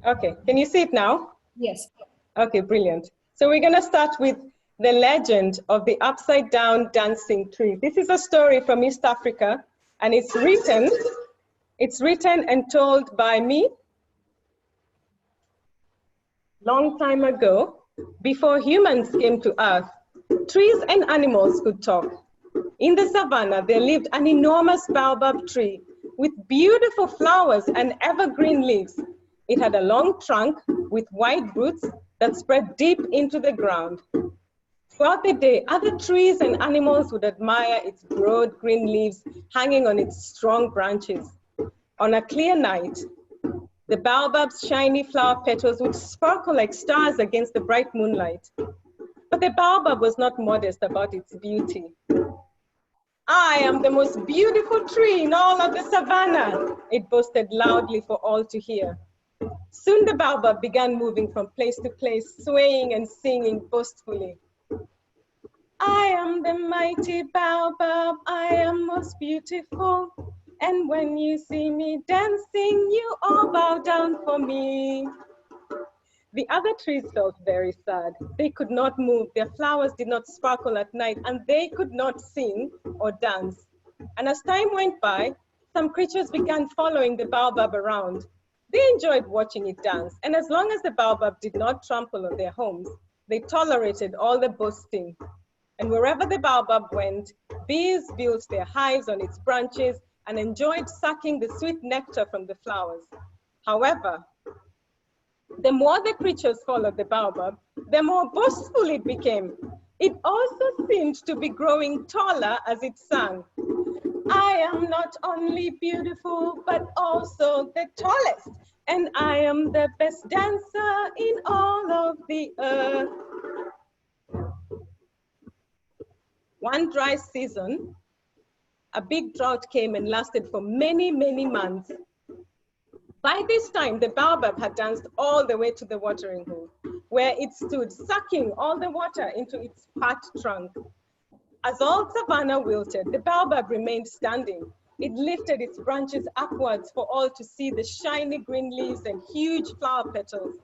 Okay, can you see it now? Yes. Okay, brilliant. So we're gonna start with the legend of the upside down dancing tree. This is a story from East Africa, and it's written and told by me long time ago, before humans came to Earth. Trees and animals could talk. In the savannah, there lived an enormous baobab tree with beautiful flowers and evergreen leaves. It had a long trunk with wide roots that spread deep into the ground. Throughout the day, other trees and animals would admire its broad green leaves hanging on its strong branches. On a clear night, the baobab's shiny flower petals would sparkle like stars against the bright moonlight. But the baobab was not modest about its beauty. I am the most beautiful tree in all of the savannah, it boasted loudly for all to hear. Soon the baobab began moving from place to place, swaying and singing boastfully. I am the mighty baobab, I am most beautiful. And when you see me dancing, you all bow down for me. The other trees felt very sad. They could not move, their flowers did not sparkle at night, and they could not sing or dance. And as time went by, some creatures began following the baobab around. They enjoyed watching it dance, and as long as the baobab did not trample on their homes, they tolerated all the boasting. And wherever the baobab went, bees built their hives on its branches and enjoyed sucking the sweet nectar from the flowers. However, the more the creatures followed the baobab, the more boastful it became. It also seemed to be growing taller as it sang. I am not only beautiful, but also the tallest, and I am the best dancer in all of the earth. One dry season, a big drought came and lasted for many, many months. By this time, the baobab had danced all the way to the watering hole, where it stood sucking all the water into its fat trunk. As all savannah wilted, the baobab remained standing. It lifted its branches upwards for all to see the shiny green leaves and huge flower petals.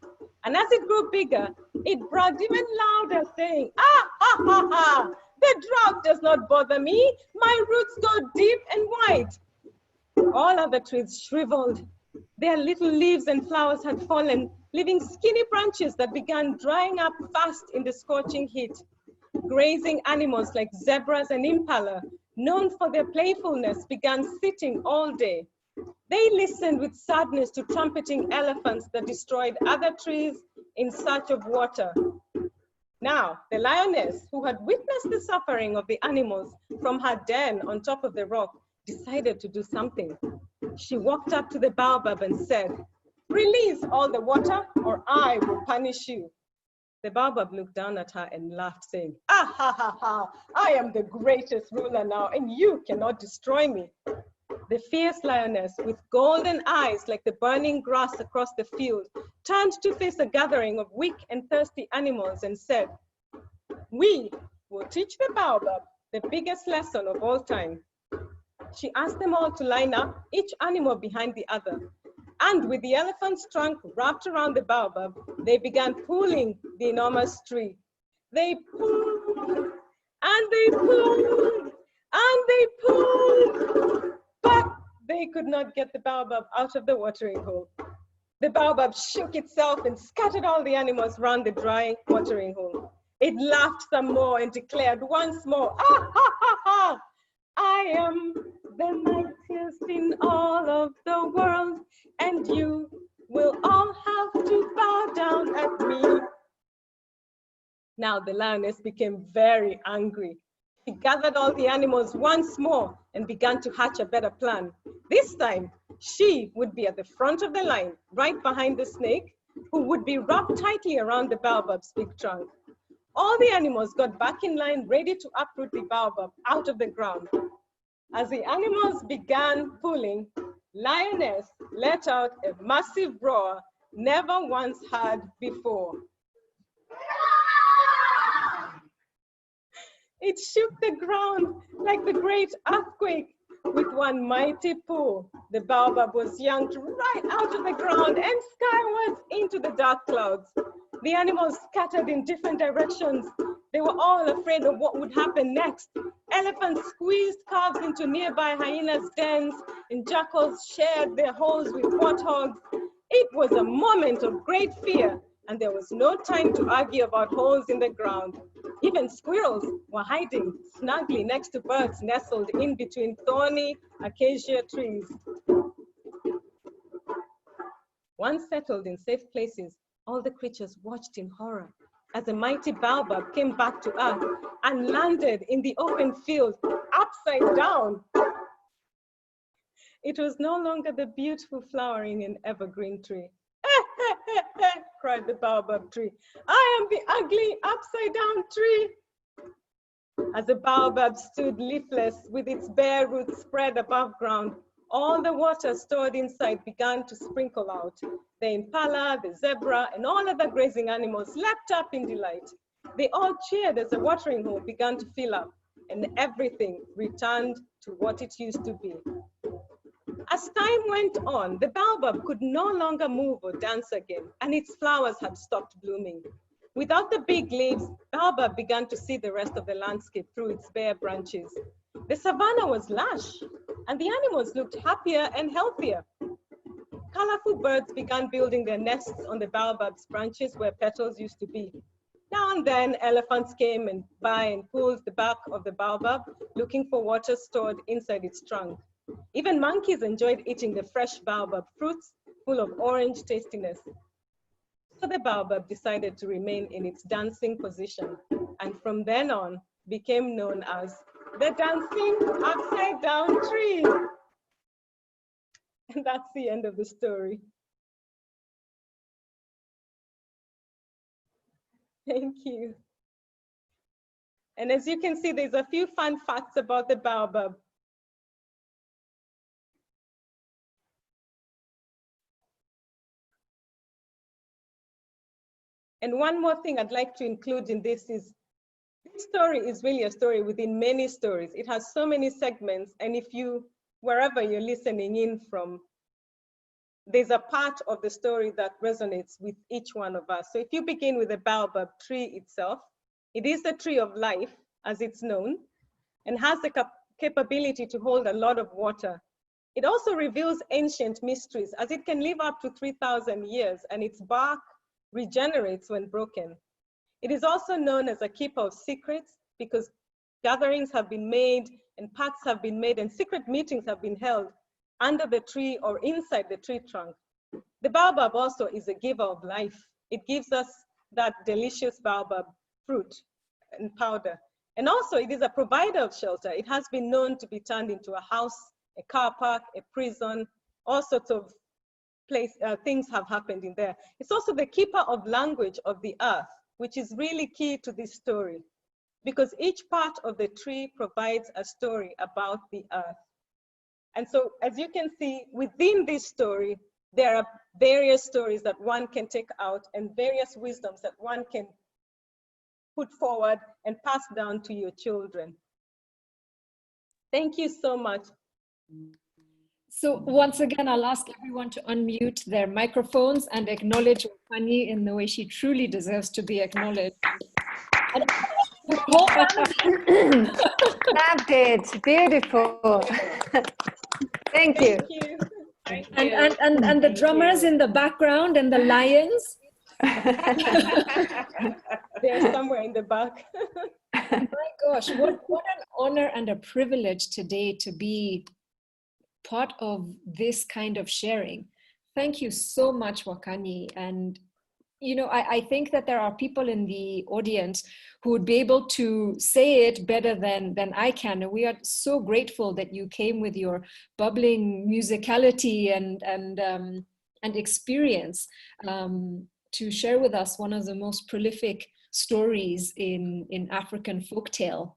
And as it grew bigger, it bragged even louder, saying, ah, ha, ha, ha, the drought does not bother me. My roots go deep and wide. All other trees shriveled. Their little leaves and flowers had fallen, leaving skinny branches that began drying up fast in the scorching heat. Grazing animals like zebras and impala, known for their playfulness, began sitting all day. They listened with sadness to trumpeting elephants that destroyed other trees in search of water. Now, the lioness, who had witnessed the suffering of the animals from her den on top of the rock, decided to do something. She walked up to the baobab and said, "Release all the water or I will punish you." The baobab looked down at her and laughed, saying, "Ah, ha, ha, ha, I am the greatest ruler now, and you cannot destroy me." The fierce lioness, with golden eyes like the burning grass across the field, turned to face a gathering of weak and thirsty animals and said, "We will teach the baobab the biggest lesson of all time." She asked them all to line up, each animal behind the other. And with the elephant's trunk wrapped around the baobab, they began pulling the enormous tree. They pulled, and they pulled, and they pulled, but they could not get the baobab out of the watering hole. The baobab shook itself and scattered all the animals around the dry watering hole. It laughed some more and declared once more, "Ah, ha, ha, ha! I am the mightiest in all of the world, and you will all have to bow down at me." Now the lioness became very angry. She gathered all the animals once more and began to hatch a better plan. This time, she would be at the front of the line, right behind the snake, who would be wrapped tightly around the baobab's big trunk. All the animals got back in line, ready to uproot the baobab out of the ground. As the animals began pulling, lioness let out a massive roar never once heard before. It shook the ground like the great earthquake, With one mighty pull, the baobab was yanked right out of the ground and skywards into the dark clouds. The animals scattered in different directions. They were all afraid of what would happen next. Elephants squeezed calves into nearby hyenas' dens, and jackals shared their holes with warthogs. It was a moment of great fear, and there was no time to argue about holes in the ground. Even squirrels were hiding snugly next to birds nestled in between thorny acacia trees. Once settled in safe places, all the creatures watched in horror as a mighty baobab came back to earth and landed in the open field upside down. It was no longer the beautiful flowering and evergreen tree. Cried the baobab tree. I am the ugly upside down tree. As the baobab stood leafless with its bare roots spread above ground, all the water stored inside began to sprinkle out. The impala, the zebra, and all other grazing animals leapt up in delight. They all cheered as the watering hole began to fill up, and everything returned to what it used to be. As time went on, the baobab could no longer move or dance again, and its flowers had stopped blooming. Without the big leaves, baobab began to see the rest of the landscape through its bare branches. The savanna was lush, and the animals looked happier and healthier. Colorful birds began building their nests on the baobab's branches where petals used to be. Now and then, elephants came and by and pulled the bark of the baobab, looking for water stored inside its trunk. Even monkeys enjoyed eating the fresh baobab fruits, full of orange tastiness. So the baobab decided to remain in its dancing position, and from then on became known as the dancing upside down tree. And that's the end of the story. Thank you. And as you can see, there's a few fun facts about the baobab. And one more thing I'd like to include in this is, this story is really a story within many stories. It has so many segments, and if you, wherever you're listening in from, there's a part of the story that resonates with each one of us. So if you begin with the baobab tree itself, it is the tree of life, as it's known, and has the capability to hold a lot of water. It also reveals ancient mysteries, as it can live up to 3,000 years, and its bark regenerates when broken. It is also known as a keeper of secrets because gatherings have been made and pacts have been made and secret meetings have been held under the tree or inside the tree trunk. The baobab also is a giver of life. It gives us that delicious baobab fruit and powder. And also it is a provider of shelter. It has been known to be turned into a house, a car park, a prison, all sorts of things have happened in there. It's also the keeper of language of the earth, which is really key to this story, because each part of the tree provides a story about the earth. And so, as you can see, within this story, there are various stories that one can take out and various wisdoms that one can put forward and pass down to your children. Thank you so much. So once again, I'll ask everyone to unmute their microphones and acknowledge Wakanyi in the way she truly deserves to be acknowledged. Loved it. Beautiful. Thank you. And the drummers in the background and the lions. They're somewhere in the back. My gosh, what an honor and a privilege today to be part of this kind of sharing. Thank you so much, Wakanyi. And you know, I think that there are people in the audience who would be able to say it better than I can. And we are so grateful that you came with your bubbling musicality and experience to share with us one of the most prolific stories in African folktale.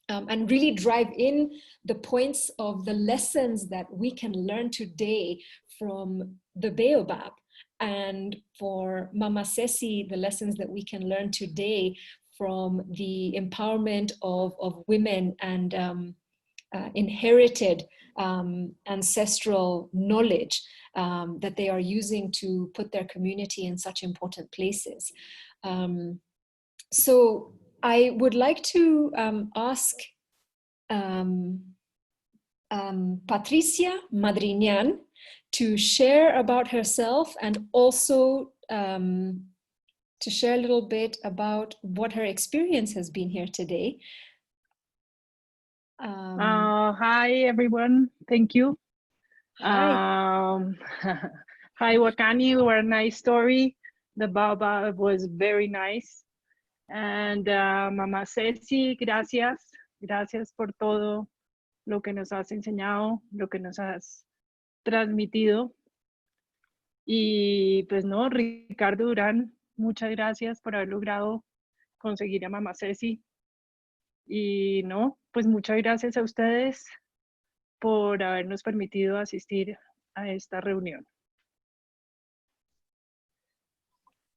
And really drive in the points of the lessons that we can learn today from the baobab, and for Mama Ceci, the lessons that we can learn today from the empowerment of women and inherited ancestral knowledge that they are using to put their community in such important places. So I would like to ask Patricia Madriñán to share about herself and also to share a little bit about what her experience has been here today. Hi, everyone. Thank you. Hi, Wakanyi. What a nice story. The Baba was very nice. And Mama Ceci, gracias. Gracias por todo lo que nos has enseñado, lo que nos has transmitido. Y pues no, Ricardo Durán, muchas gracias por haber logrado conseguir a Mama Ceci. Y no, pues muchas gracias a ustedes por habernos permitido asistir a esta reunión.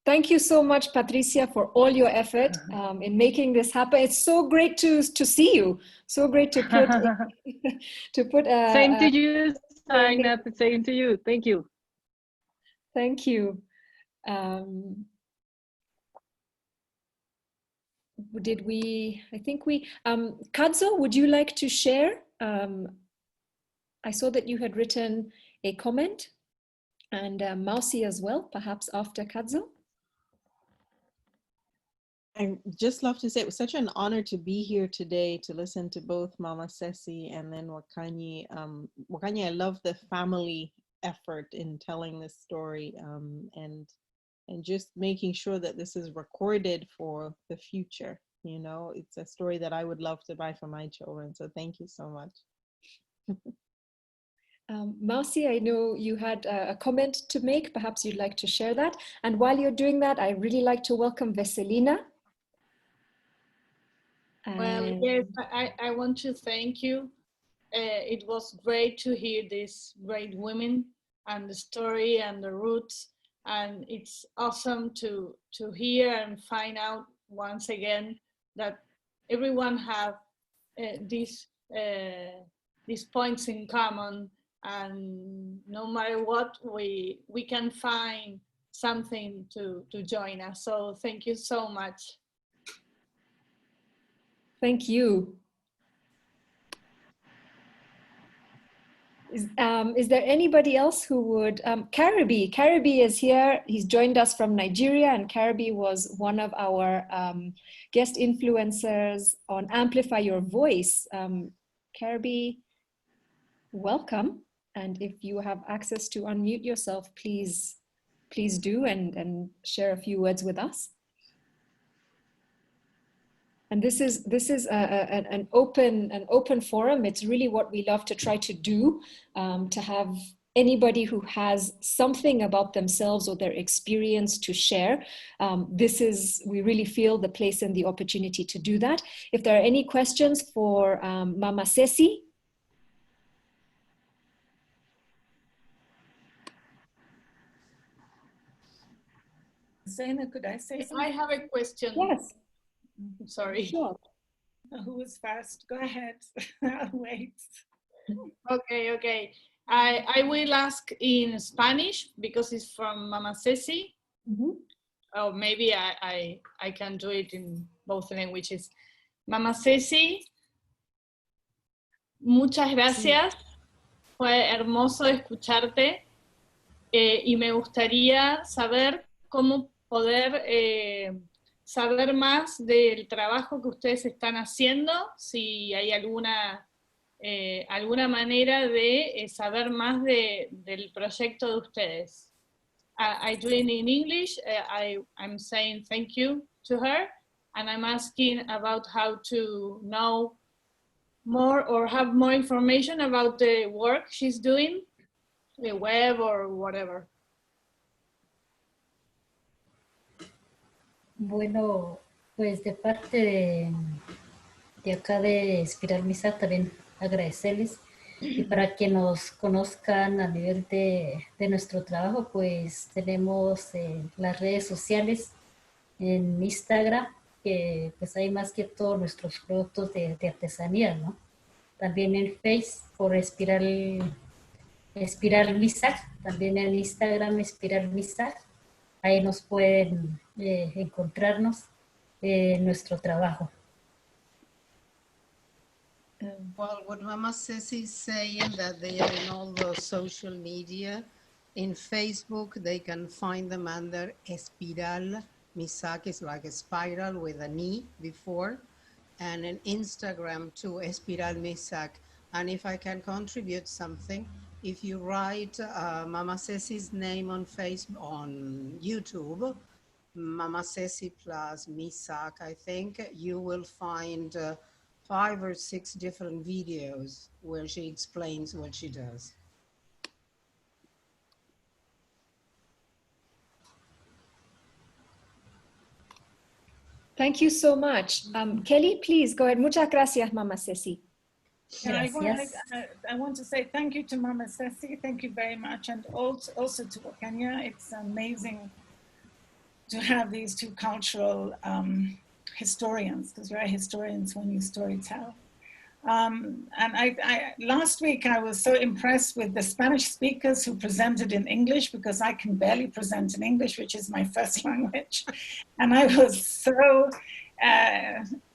Thank you so much, Patricia, for all your effort in making this happen. It's so great to see you. So great to put same to you, Zainab. Same to you. Thank you. Thank you. I think we, Kadzo, would you like to share? I saw that you had written a comment, and Mausi as well, perhaps after Kadzo. I just love to say it was such an honor to be here today to listen to both Mama Ceci and then Wakanyi. Wakanyi, I love the family effort in telling this story and just making sure that this is recorded for the future. You know, it's a story that I would love to buy for my children. So thank you so much. Mausi, I know you had a comment to make. Perhaps you'd like to share that. And while you're doing that, I'd really like to welcome Veselina. Well, yes, I want to thank you. It was great to hear these great women and the story and the roots. And it's awesome to hear and find out once again that everyone have these points in common, and no matter what, we can find something to join us. So thank you so much. Thank you. Is there anybody else who would, Caribe is here. He's joined us from Nigeria, and Caribe was one of our guest influencers on Amplify Your Voice. Caribe, welcome. And if you have access to unmute yourself, please do and share a few words with us. And this is an open forum. It's really what we love to try to do, to have anybody who has something about themselves or their experience to share. We really feel the place and the opportunity to do that. If there are any questions for Mama Ceci. Zaina, could I say something? I have a question. Yes. Sorry. Sure. Who was fast? Go ahead. I'll wait. Okay. I will ask in Spanish because it's from Mama Ceci. Or maybe I can do it in both languages. Mama Ceci, muchas gracias. Fue hermoso escucharte y me gustaría saber cómo poder saber más del trabajo que ustedes están haciendo, si hay alguna manera de saber más del proyecto de ustedes. I do it in English. I'm saying thank you to her, and I'm asking about how to know more or have more information about the work she's doing, the web or whatever. Bueno, pues de parte de acá de Espiral Misak también agradecerles, y para que nos conozcan a nivel de nuestro trabajo, pues tenemos las redes sociales en Instagram, que pues hay más que todos nuestros productos de artesanía, ¿no? también en Face por Espiral Misak, también en Instagram Espiral Misak. Ahí nos pueden encontrarnos nuestro trabajo. Well, what Mama Ceci is saying, that they are in all the social media. In Facebook, they can find them under Espiral Misak, is like a spiral with an E before. And in Instagram too, Espiral Misak. And if I can contribute something, if you write Mama Ceci's name on Facebook, on YouTube, Mama Ceci plus Misak, I think, you will find 5 or 6 different videos where she explains what she does. Thank you so much. Kelly, please go ahead. Muchas gracias, Mama Ceci. Yeah, I want to say thank you to Mama Ceci. Thank you very much. And also to Wakanyi. It's amazing to have these two cultural historians, because you're historians when you storytell. And last week I was so impressed with the Spanish speakers who presented in English, because I can barely present in English, which is my first language. And I was so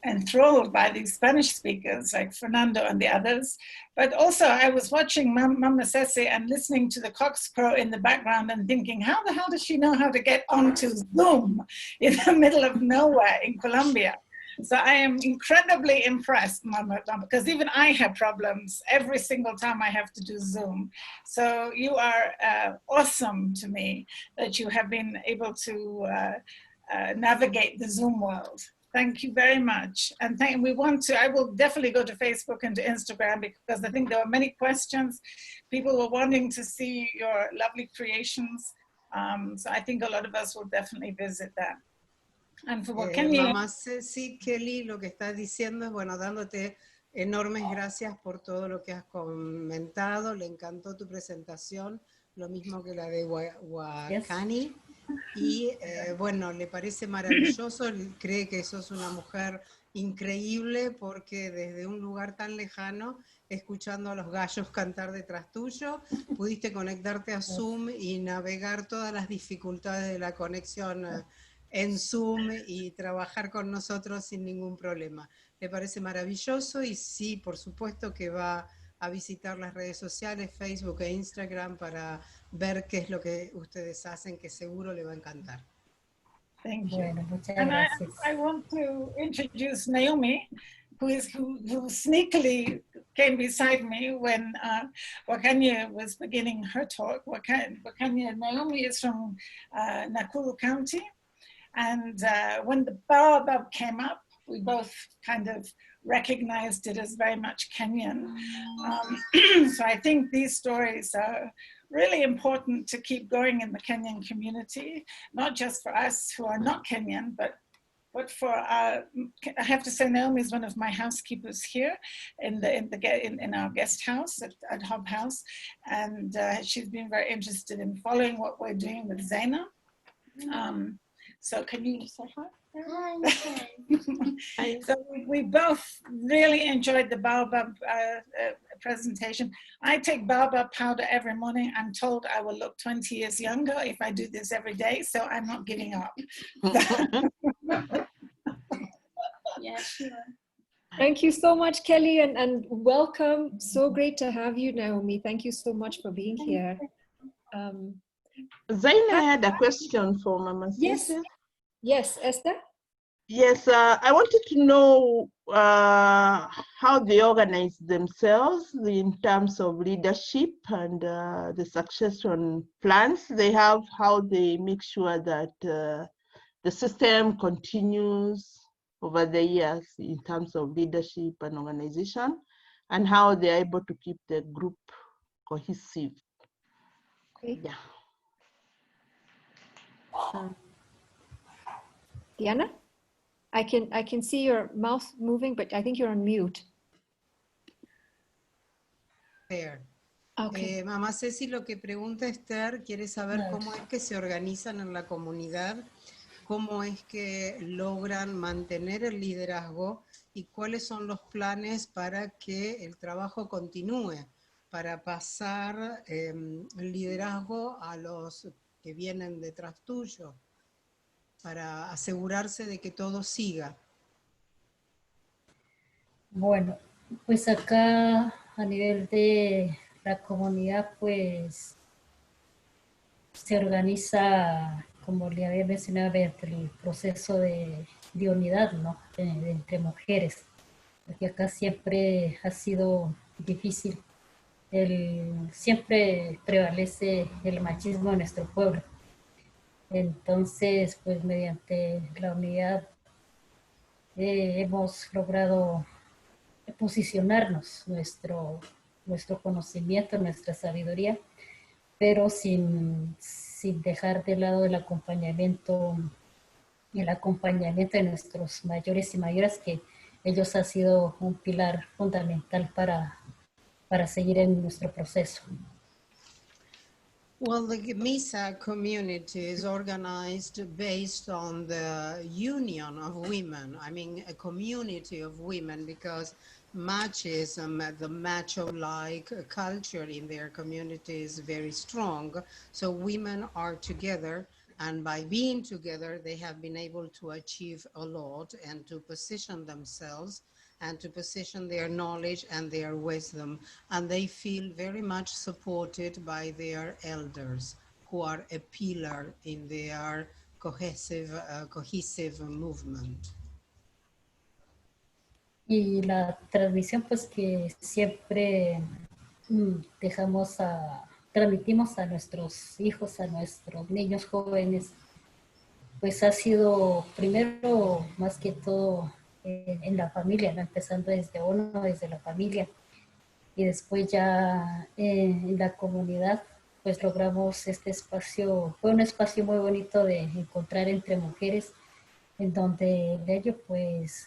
enthralled by these Spanish speakers like Fernando and the others. But also I was watching Mama Ceci and listening to the cockscrow in the background and thinking, how the hell does she know how to get onto Zoom in the middle of nowhere in Colombia? So I am incredibly impressed, Mama, because even I have problems every single time I have to do Zoom. So you are awesome to me that you have been able to navigate the Zoom world. Thank you very much. And I will definitely go to Facebook and to Instagram, because I think there were many questions. People were wanting to see your lovely creations. So I think a lot of us will definitely visit that. And for Wakanyi, Mamá Ceci, Kelly, lo que estás diciendo es, bueno, dándote enormes gracias por todo lo que has comentado. Le encantó tu presentación, lo mismo que la de Wakanyi. Y bueno, le parece maravilloso, cree que sos una mujer increíble, porque desde un lugar tan lejano, escuchando a los gallos cantar detrás tuyo, pudiste conectarte a Zoom y navegar todas las dificultades de la conexión en Zoom y trabajar con nosotros sin ningún problema. Le parece maravilloso, y sí, por supuesto que va a visitar las redes sociales, Facebook e Instagram, para ver qué es lo que ustedes hacen, que seguro le va a encantar. Thank you. Bueno, muchas And gracias. I want to introduce Naomi, who sneakily came beside me when Wakanyi was beginning her talk. Naomi is from Nakuru County. And when the baobab came up, we both kind of recognized it as very much Kenyan. So I think these stories are really important to keep going in the Kenyan community, not just for us who are not Kenyan, but for I have to say, Naomi is one of my housekeepers here in our guest house at Hub House, and she's been very interested in following what we're doing with Zaina. So can you say hi? Hi. So we both really enjoyed the baobab presentation. I take baobab powder every morning. I'm told I will look 20 years younger if I do this every day, so I'm not giving up. Yeah, sure. Thank you so much, Kelly, and welcome. So great to have you, Naomi. Thank you so much for being here. Zaina had a question for Mama Ceci. Yes, Esther? Yes, I wanted to know how they organize themselves in terms of leadership and the succession plans they have, how they make sure that the system continues over the years in terms of leadership and organization, and how they're able to keep the group cohesive. Okay. Yeah. Diana? I can see your mouth moving, but I think you're on mute. Okay. Mamá Ceci, lo que pregunta Esther, quiere saber cómo es que se organizan en la comunidad, cómo es que logran mantener el liderazgo y cuáles son los planes para que el trabajo continúe, para pasar el liderazgo a los que vienen detrás tuyo, para asegurarse de que todo siga. Bueno, pues acá a nivel de la comunidad, pues se organiza, como le había mencionado, el proceso de unidad, ¿no? Entre mujeres, porque acá siempre ha sido difícil, siempre prevalece el machismo en nuestro pueblo. Entonces, pues mediante la unidad hemos logrado posicionarnos, nuestro conocimiento, nuestra sabiduría, pero sin dejar de lado el acompañamiento de nuestros mayores y mayoras, que ellos han sido un pilar fundamental para seguir en nuestro proceso. Well, the Misak community is organized based on the union of women. I mean, a community of women, because machism, the macho-like culture in their community is very strong. So women are together, and by being together, they have been able to achieve a lot and to position themselves and to position their knowledge and their wisdom. And they feel very much supported by their elders, who are a pillar in their cohesive movement. Y la transmisión, pues que siempre transmitimos a nuestros hijos, a nuestros niños jóvenes, pues ha sido primero, más que todo, en la familia, ¿no? Empezando desde uno, desde la familia, y después ya en la comunidad, pues logramos este espacio. Fue un espacio muy bonito de encontrar entre mujeres, en donde de ello pues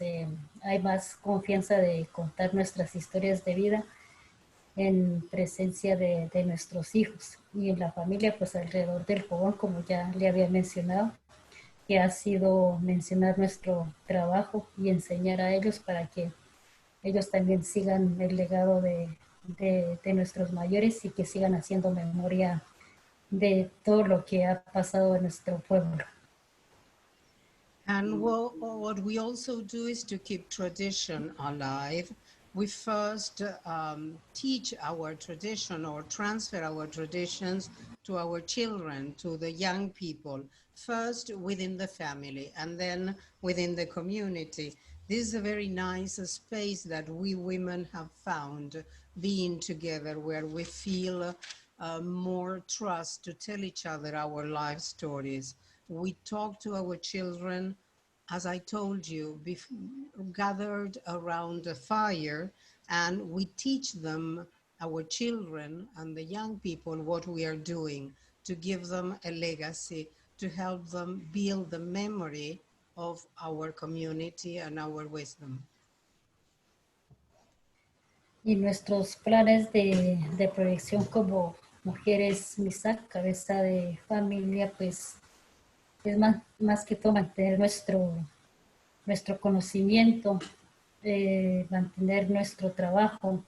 hay más confianza de contar nuestras historias de vida en presencia de nuestros hijos, y en la familia pues alrededor del fogón, como ya le había mencionado, que ha sido mencionar nuestro trabajo y enseñar a ellos para que ellos también sigan el legado de nuestros mayores y que sigan haciendo memoria de todo lo que ha pasado en nuestro pueblo. And what we also do is to keep tradition alive. We first teach our tradition or transfer our traditions to our children, to the young people, first within the family and then within the community. This is a very nice space that we women have found, being together, where we feel more trust to tell each other our life stories. We talk to our children, as I told you, gathered around a fire, and we teach them, our children and the young people, what we are doing to give them a legacy, to help them build the memory of our community and our wisdom. Y nuestros planes de proyección como mujeres Misak, cabeza de familia, pues es más que todo mantener nuestro conocimiento, mantener nuestro trabajo,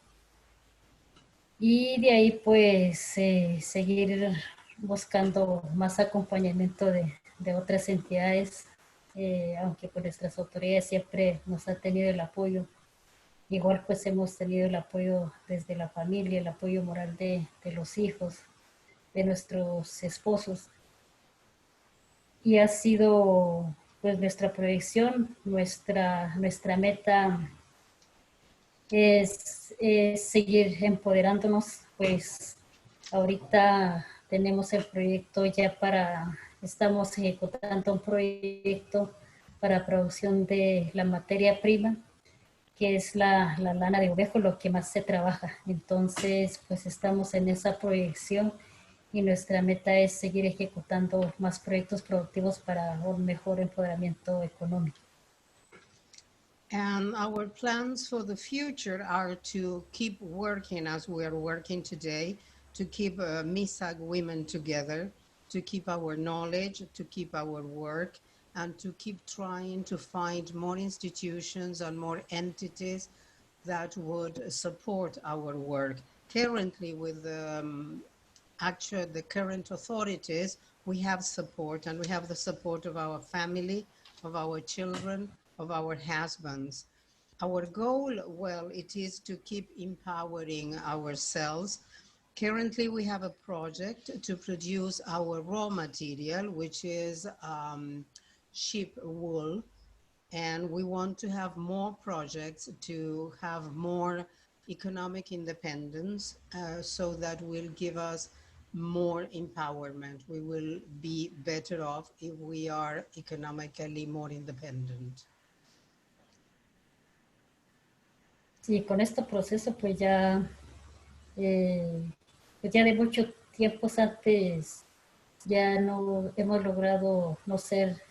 y de ahí pues seguir buscando más acompañamiento de otras entidades, aunque pues nuestras autoridades siempre nos han tenido el apoyo. Igual pues hemos tenido el apoyo desde la familia, el apoyo moral de los hijos, de nuestros esposos. Y ha sido pues nuestra proyección, nuestra meta es seguir empoderándonos. Pues ahorita tenemos el proyecto estamos ejecutando un proyecto para producción de la materia prima, que es la lana de ovejo, lo que más se trabaja. Entonces, pues estamos en esa proyección y nuestra meta es seguir ejecutando más proyectos productivos para un mejor empoderamiento económico. And our plans for the future are to keep working as we are working today, to keep Misak women together, to keep our knowledge, to keep our work, and to keep trying to find more institutions and more entities that would support our work. Currently, with the current authorities, we have support, and we have the support of our family, of our children, of our husbands. Our goal, well, it is to keep empowering ourselves. Currently, we have a project to produce our raw material, which is sheep wool. And we want to have more projects to have more economic independence so that will give us more empowerment. We will be better off if we are economically more independent. Sí, con este proceso pues ya de muchos tiempos antes ya no hemos logrado no ser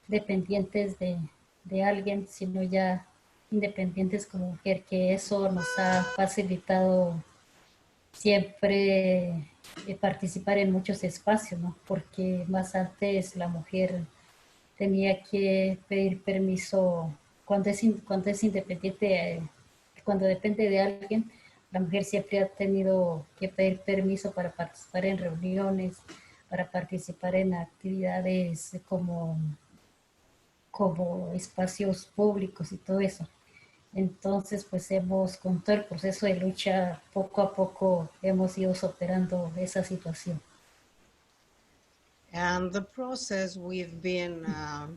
dependientes de alguien, sino ya independientes como mujer, que eso nos ha facilitado siempre participar en muchos espacios, ¿no? Porque más antes la mujer tenía que pedir permiso cuando es independiente, cuando depende de alguien. La mujer siempre ha tenido que pedir permiso para participar en reuniones, para participar en actividades como espacios públicos y todo eso. Entonces, pues con todo el proceso de lucha, poco a poco hemos ido superando esa situación. And the process we've been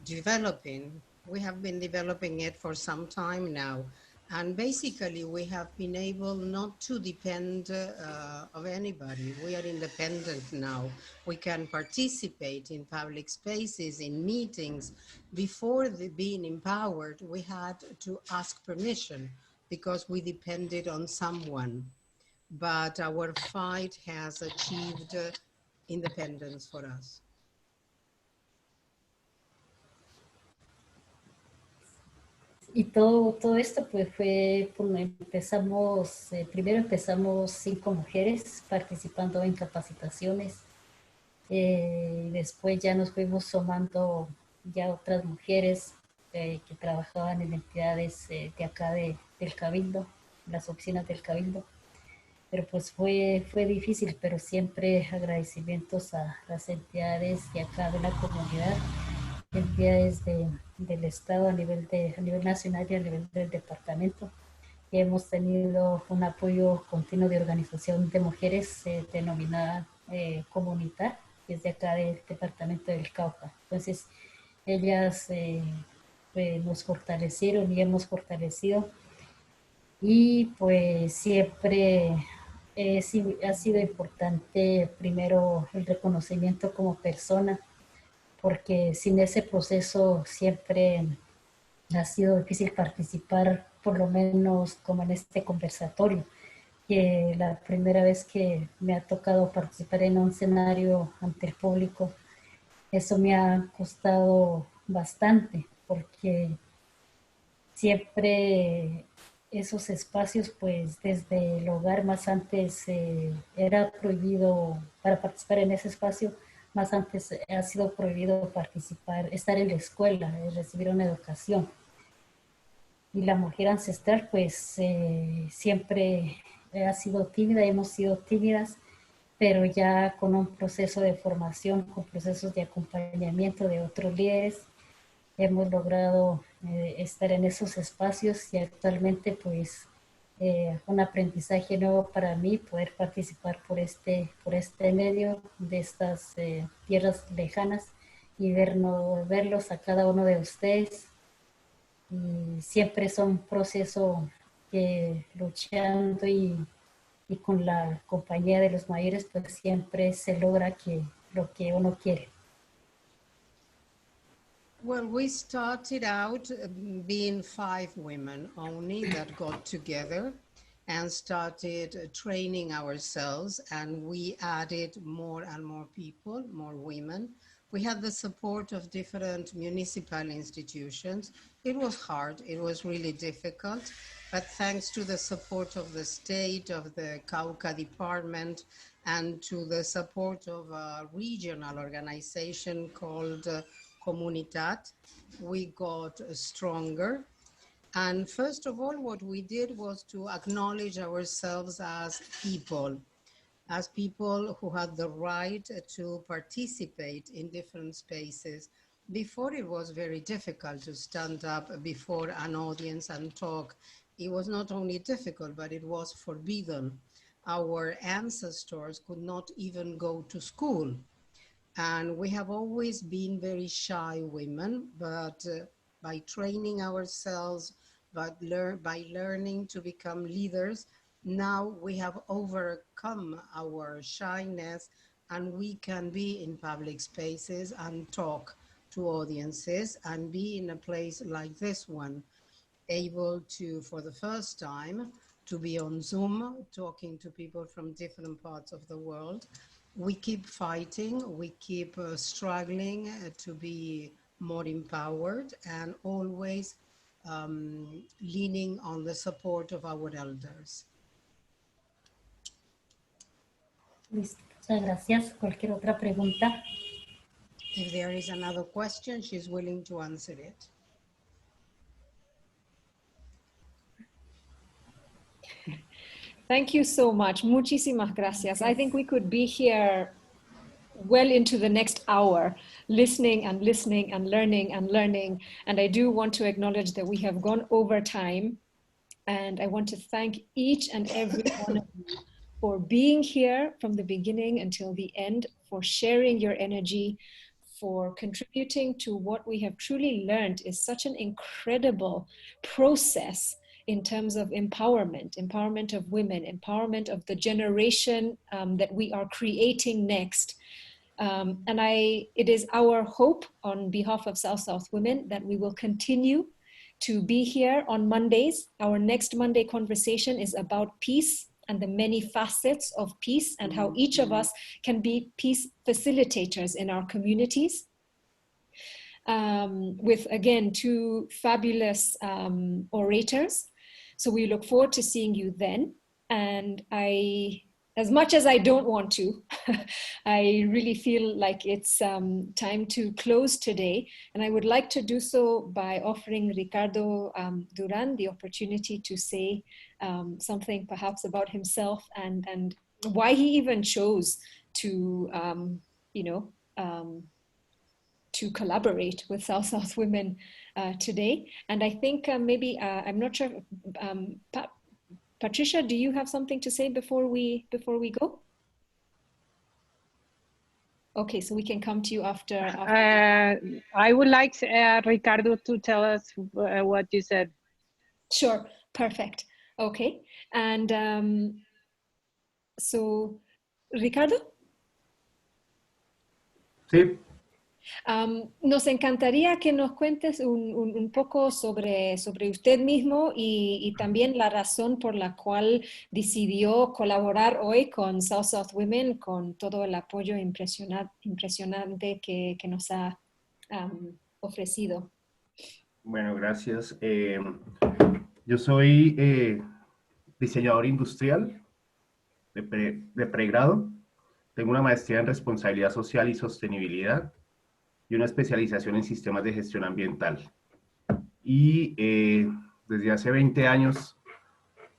developing, we have been developing it for some time now. And basically, we have been able not to depend of anybody. We are independent now. We can participate in public spaces, in meetings. Before being empowered, we had to ask permission because we depended on someone. But our fight has achieved independence for us. Y todo esto pues fue, primero empezamos 5 mujeres participando en capacitaciones, después ya nos fuimos sumando ya otras mujeres que trabajaban en entidades de acá del Cabildo, las oficinas del Cabildo, pero pues fue difícil, pero siempre agradecimientos a las entidades de acá de la comunidad, entidades del Estado a nivel nacional y a nivel del departamento. Y hemos tenido un apoyo continuo de organización de mujeres denominada Comunitar, que es de acá del departamento del Cauca. Entonces, ellas nos fortalecieron y hemos fortalecido. Y pues siempre ha sido importante primero el reconocimiento como persona, porque sin ese proceso siempre ha sido difícil participar, por lo menos como en este conversatorio, que la primera vez que me ha tocado participar en un escenario ante el público, eso me ha costado bastante, porque siempre esos espacios, pues desde el hogar más antes era prohibido, para participar en ese espacio, más antes ha sido prohibido participar, estar en la escuela, recibir una educación. Y la mujer ancestral, pues siempre ha sido tímida, hemos sido tímidas, pero ya con un proceso de formación, con procesos de acompañamiento de otros líderes, hemos logrado estar en esos espacios y actualmente, pues, un aprendizaje nuevo para mí, poder participar por este medio de estas tierras lejanas y verlos a cada uno de ustedes. Y siempre es un proceso que luchando y con la compañía de los mayores, pues siempre se logra lo que uno quiere. Well, we started out being 5 women only that got together and started training ourselves, and we added more and more people, more women. We had the support of different municipal institutions. It was hard, it was really difficult, but thanks to the support of the state, of the Cauca department, and to the support of a regional organization called comunidad, we got stronger. And first of all, what we did was to acknowledge ourselves as people who had the right to participate in different spaces. Before, it was very difficult to stand up before an audience and talk. It was not only difficult, but it was forbidden. Our ancestors could not even go to school. And we have always been very shy women, but by training ourselves, by learning to become leaders, now we have overcome our shyness and we can be in public spaces and talk to audiences and be in a place like this one, able to, for the first time, to be on Zoom, talking to people from different parts of the world. We keep fighting, we keep struggling to be more empowered and always leaning on the support of our elders. Listo, muchas gracias. ¿Cualquier otra pregunta? If there is another question, she's willing to answer it. Thank you so much. Muchísimas gracias. I think we could be here well into the next hour, listening and listening and learning and learning. And I do want to acknowledge that we have gone over time. And I want to thank each and every one of you for being here from the beginning until the end, for sharing your energy, for contributing to what we have truly learned is such an incredible process in terms of empowerment of women, empowerment of the generation that we are creating next. It is our hope on behalf of South Women that we will continue to be here on Mondays. Our next Monday conversation is about peace and the many facets of peace and how each of us can be peace facilitators in our communities. With, again, two fabulous orators. So we look forward to seeing you then. And as much as I don't want to, I really feel like it's time to close today. And I would like to do so by offering Ricardo Duran the opportunity to say something perhaps about himself and why he even chose to, to collaborate with South Women today. And I think maybe, I'm not sure, Patricia, do you have something to say before we go? Okay, so we can come to you after. I would like Ricardo to tell us what you said. Sure, perfect. Okay, and so Ricardo? Sí. Nos encantaría que nos cuentes un poco sobre usted mismo y también la razón por la cual decidió colaborar hoy con South Women, con todo el apoyo impresionante que nos ha ofrecido. Bueno, gracias. Yo soy diseñador industrial de pregrado. Tengo una maestría en responsabilidad social y sostenibilidad y una especialización en sistemas de gestión ambiental. Y desde hace 20 años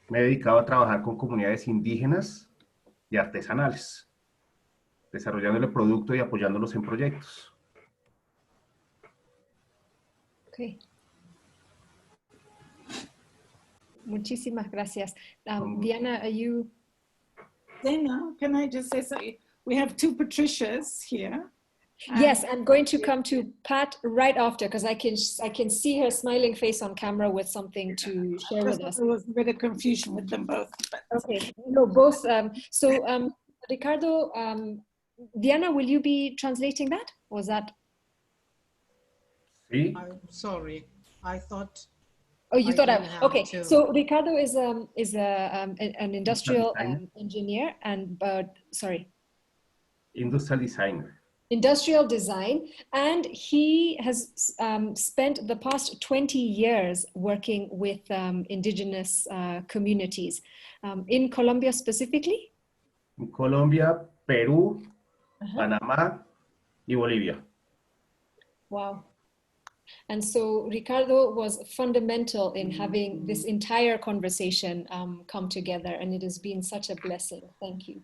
me he dedicado a trabajar con comunidades indígenas y artesanales, desarrollándole producto y apoyándolos en proyectos. Okay. Muchísimas gracias. Diana, are you? Dana, can I just say something? We have two Patricias here. Yes, I'm going to come to Pat right after because I can see her smiling face on camera with something to share with us. There was a bit of confusion with them both. But. Okay, no, both. Ricardo, Diana, will you be translating that? Was that? Sí. I'm sorry, I thought. Oh, you thought okay. To. So Ricardo is an industrial engineer and sorry. Industrial designer. Industrial design, and he has spent the past 20 years working with indigenous communities in Colombia specifically? In Colombia, Peru, Panama, y Bolivia. Wow. And so Ricardo was fundamental in having this entire conversation come together, and it has been such a blessing. Thank you.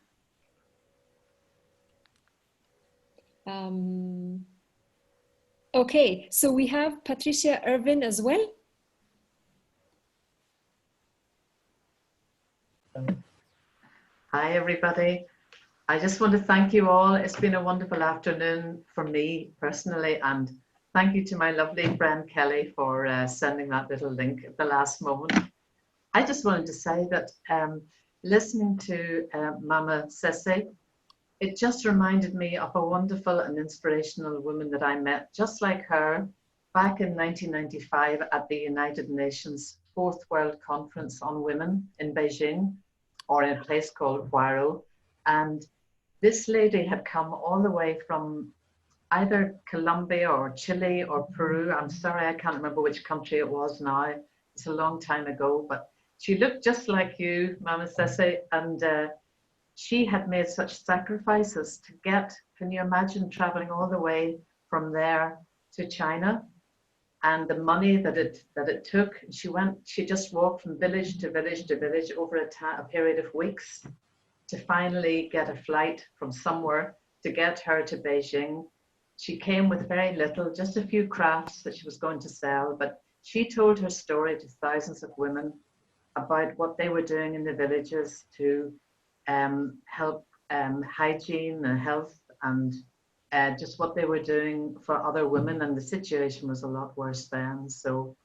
Okay, so we have Patricia Irvin as well. Hi, everybody. I just want to thank you all. It's been a wonderful afternoon for me personally, and thank you to my lovely friend Kelly for sending that little link at the last moment. I just wanted to say that listening to Mama Ceci, it just reminded me of a wonderful and inspirational woman that I met just like her back in 1995 at the United Nations Fourth World Conference on Women in Beijing, or in a place called Huaro. And this lady had come all the way from either Colombia or Chile or Peru. I'm sorry, I can't remember which country it was now. It's a long time ago, but she looked just like you, Mama Ceci, and she had made such sacrifices to get, can you imagine traveling all the way from there to China, and the money that it took. She just walked from village to village to village over a period of weeks to finally get a flight from somewhere to get her to Beijing. She came with very little, just a few crafts that she was going to sell, but she told her story to thousands of women about what they were doing in the villages to help hygiene and health, and just what they were doing for other women, and the situation was a lot worse then. So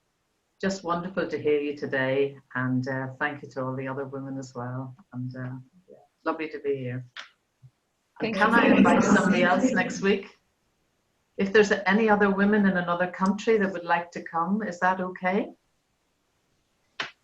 just wonderful to hear you today, and thank you to all the other women as well, and yeah, lovely to be here. And can I invite somebody else next week? If there's any other women in another country that would like to come, is that okay?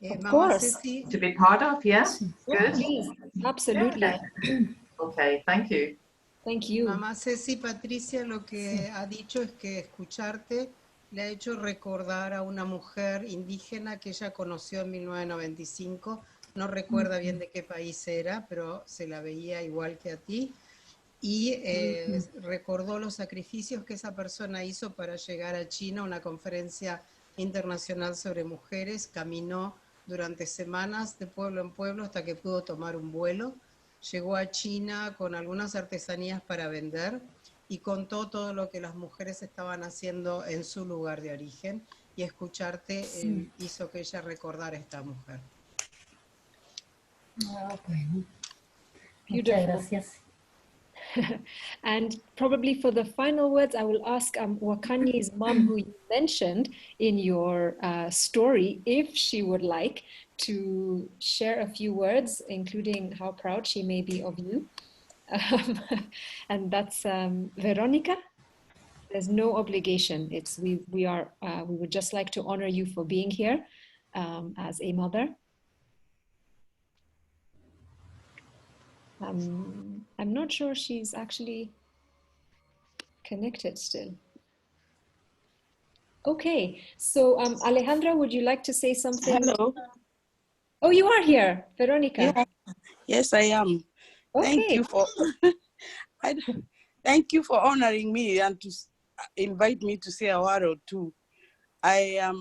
Of course. To be part of, yeah? Good. Please. Absolutely. Yeah. Okay, thank you. Thank you. Mamá Ceci, Patricia lo que ha dicho es que escucharte le ha hecho recordar a una mujer indígena que ella conoció en 1995. No recuerda bien de qué país era, pero se la veía igual que a ti. Y recordó los sacrificios que esa persona hizo para llegar a China, una conferencia internacional sobre mujeres. Caminó durante semanas de pueblo en pueblo hasta que pudo tomar un vuelo. Llegó a China con algunas artesanías para vender y contó todo lo que las mujeres estaban haciendo en su lugar de origen, y escucharte hizo que ella recordara a esta mujer. Bueno. Beautiful. Muchas gracias. And probably for the final words, I will ask Wakanyi's mom, who you mentioned in your story, if she would like to share a few words, including how proud she may be of you. And that's Veronica. There's no obligation. It's we would just like to honor you for being here as a mother. I'm not sure she's actually connected still. Okay, so Alejandra, would you like to say something? Hello. Oh, you are here, Veronica. Yeah. Yes, I am. Okay. Thank you for honoring me and to invite me to say a word or two. I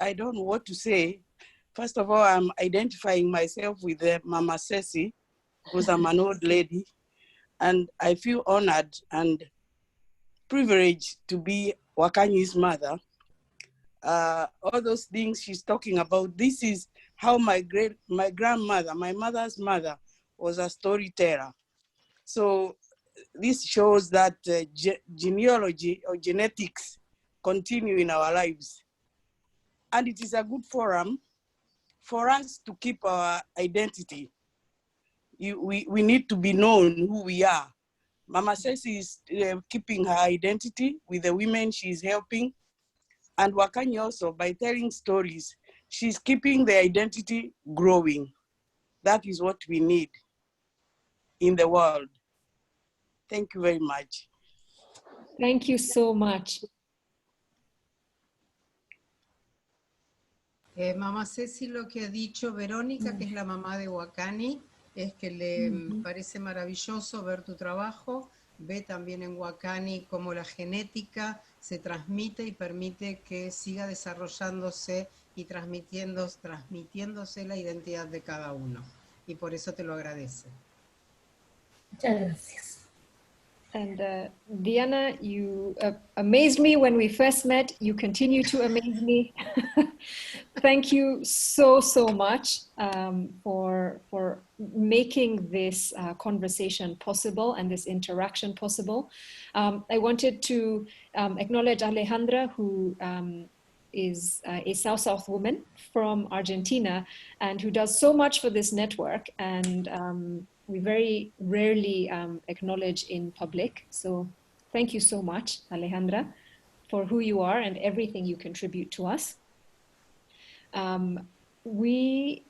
don't know what to say. First of all, I'm identifying myself with Mama Ceci, because I'm an old lady, and I feel honored and privileged to be Wakanyi's mother. All those things she's talking about, this is how my grandmother, my mother's mother, was a storyteller. So this shows that genealogy or genetics continue in our lives. And it is a good forum for us to keep our identity. We need to be known who we are. Mama Ceci is keeping her identity with the women she's helping. And Wakanyi also, by telling stories, she's keeping the identity growing. That is what we need in the world. Thank you very much. Thank you so much. Mamá Ceci, lo que ha dicho Verónica, que es la mamá de Wakanyi, es que le parece maravilloso ver tu trabajo. Ve también en Wakanyi cómo la genética se transmite y permite que siga desarrollándose y transmitiéndose la identidad de cada uno. Y por eso te lo agradece. Muchas gracias. And Diana, you amazed me when we first met. You continue to amaze me. Thank you so much for making this conversation possible and this interaction possible. I wanted to acknowledge Alejandra, who is a South woman from Argentina and who does so much for this network, and we very rarely acknowledge in public. So thank you so much, Alejandra, for who you are and everything you contribute to us. We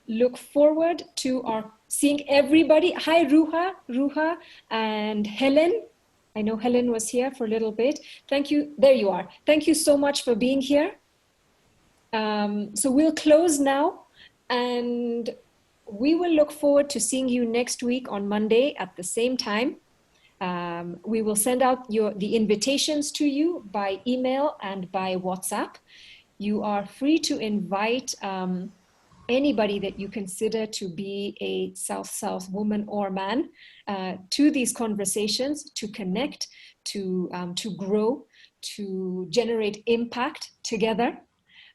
look forward to seeing everybody. Hi, Ruha and Helen. I know Helen was here for a little bit. Thank you. There you are. Thank you so much for being here. So we'll close now, and we will look forward to seeing you next week on Monday at the same time. We will send out the invitations to you by email and by WhatsApp. You are free to invite anybody that you consider to be a South woman or man to these conversations, to connect, to grow, to generate impact together.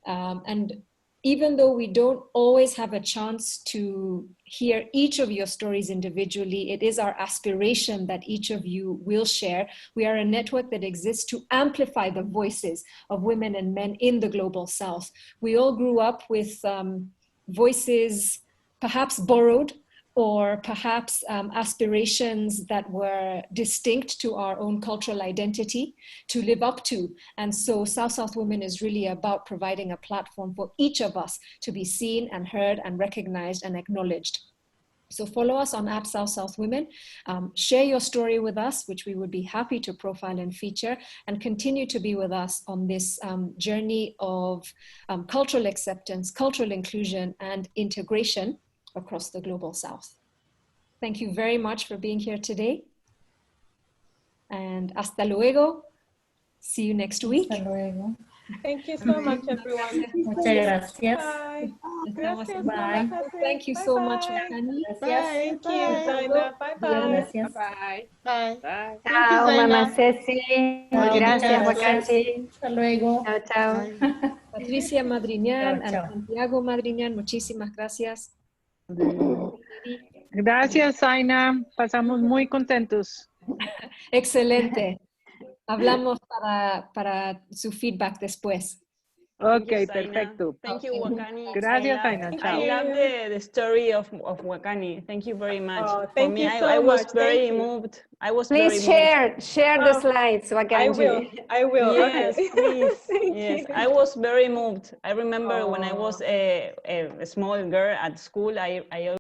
And even though we don't always have a chance to hear each of your stories individually, it is our aspiration that each of you will share. We are a network that exists to amplify the voices of women and men in the Global South. We all grew up with voices perhaps borrowed, or perhaps aspirations that were distinct to our own cultural identity to live up to. And so South Women is really about providing a platform for each of us to be seen and heard and recognized and acknowledged. So follow us on @South Women, share your story with us, which we would be happy to profile and feature, and continue to be with us on this journey of cultural acceptance, cultural inclusion, and integration across the Global South. Thank you very much for being here today. And hasta luego. See you next week. Hasta luego. Thank you so much, everyone. Muchas gracias. Bye. Gracias. Bye. Thank you so much, Wakanyi. Thank you, Zaina. Bye-bye. Gracias. Bye. Bye. Bye. Chao, Mamá Ceci. Gracias, Wakanyi. Hasta luego. Chao, chao. Patricia Madriñán, Chao, chao. Santiago Madriñán, muchísimas gracias. Gracias, Zaina. Pasamos muy contentos. Excelente. Hablamos para su feedback después. Ok, perfecto. Thank you, Wakanyi. Gracias, Zaina. I Chao. love the story of Wakanyi. Thank you very much. Oh, thank For me, you so I was much. very Thank you. moved. I was Please very moved. share the slides, Wakanyi. I will. Yes, Okay. please. Thank Yes, you. I was very moved. I remember when I was Oh. a small girl at school, I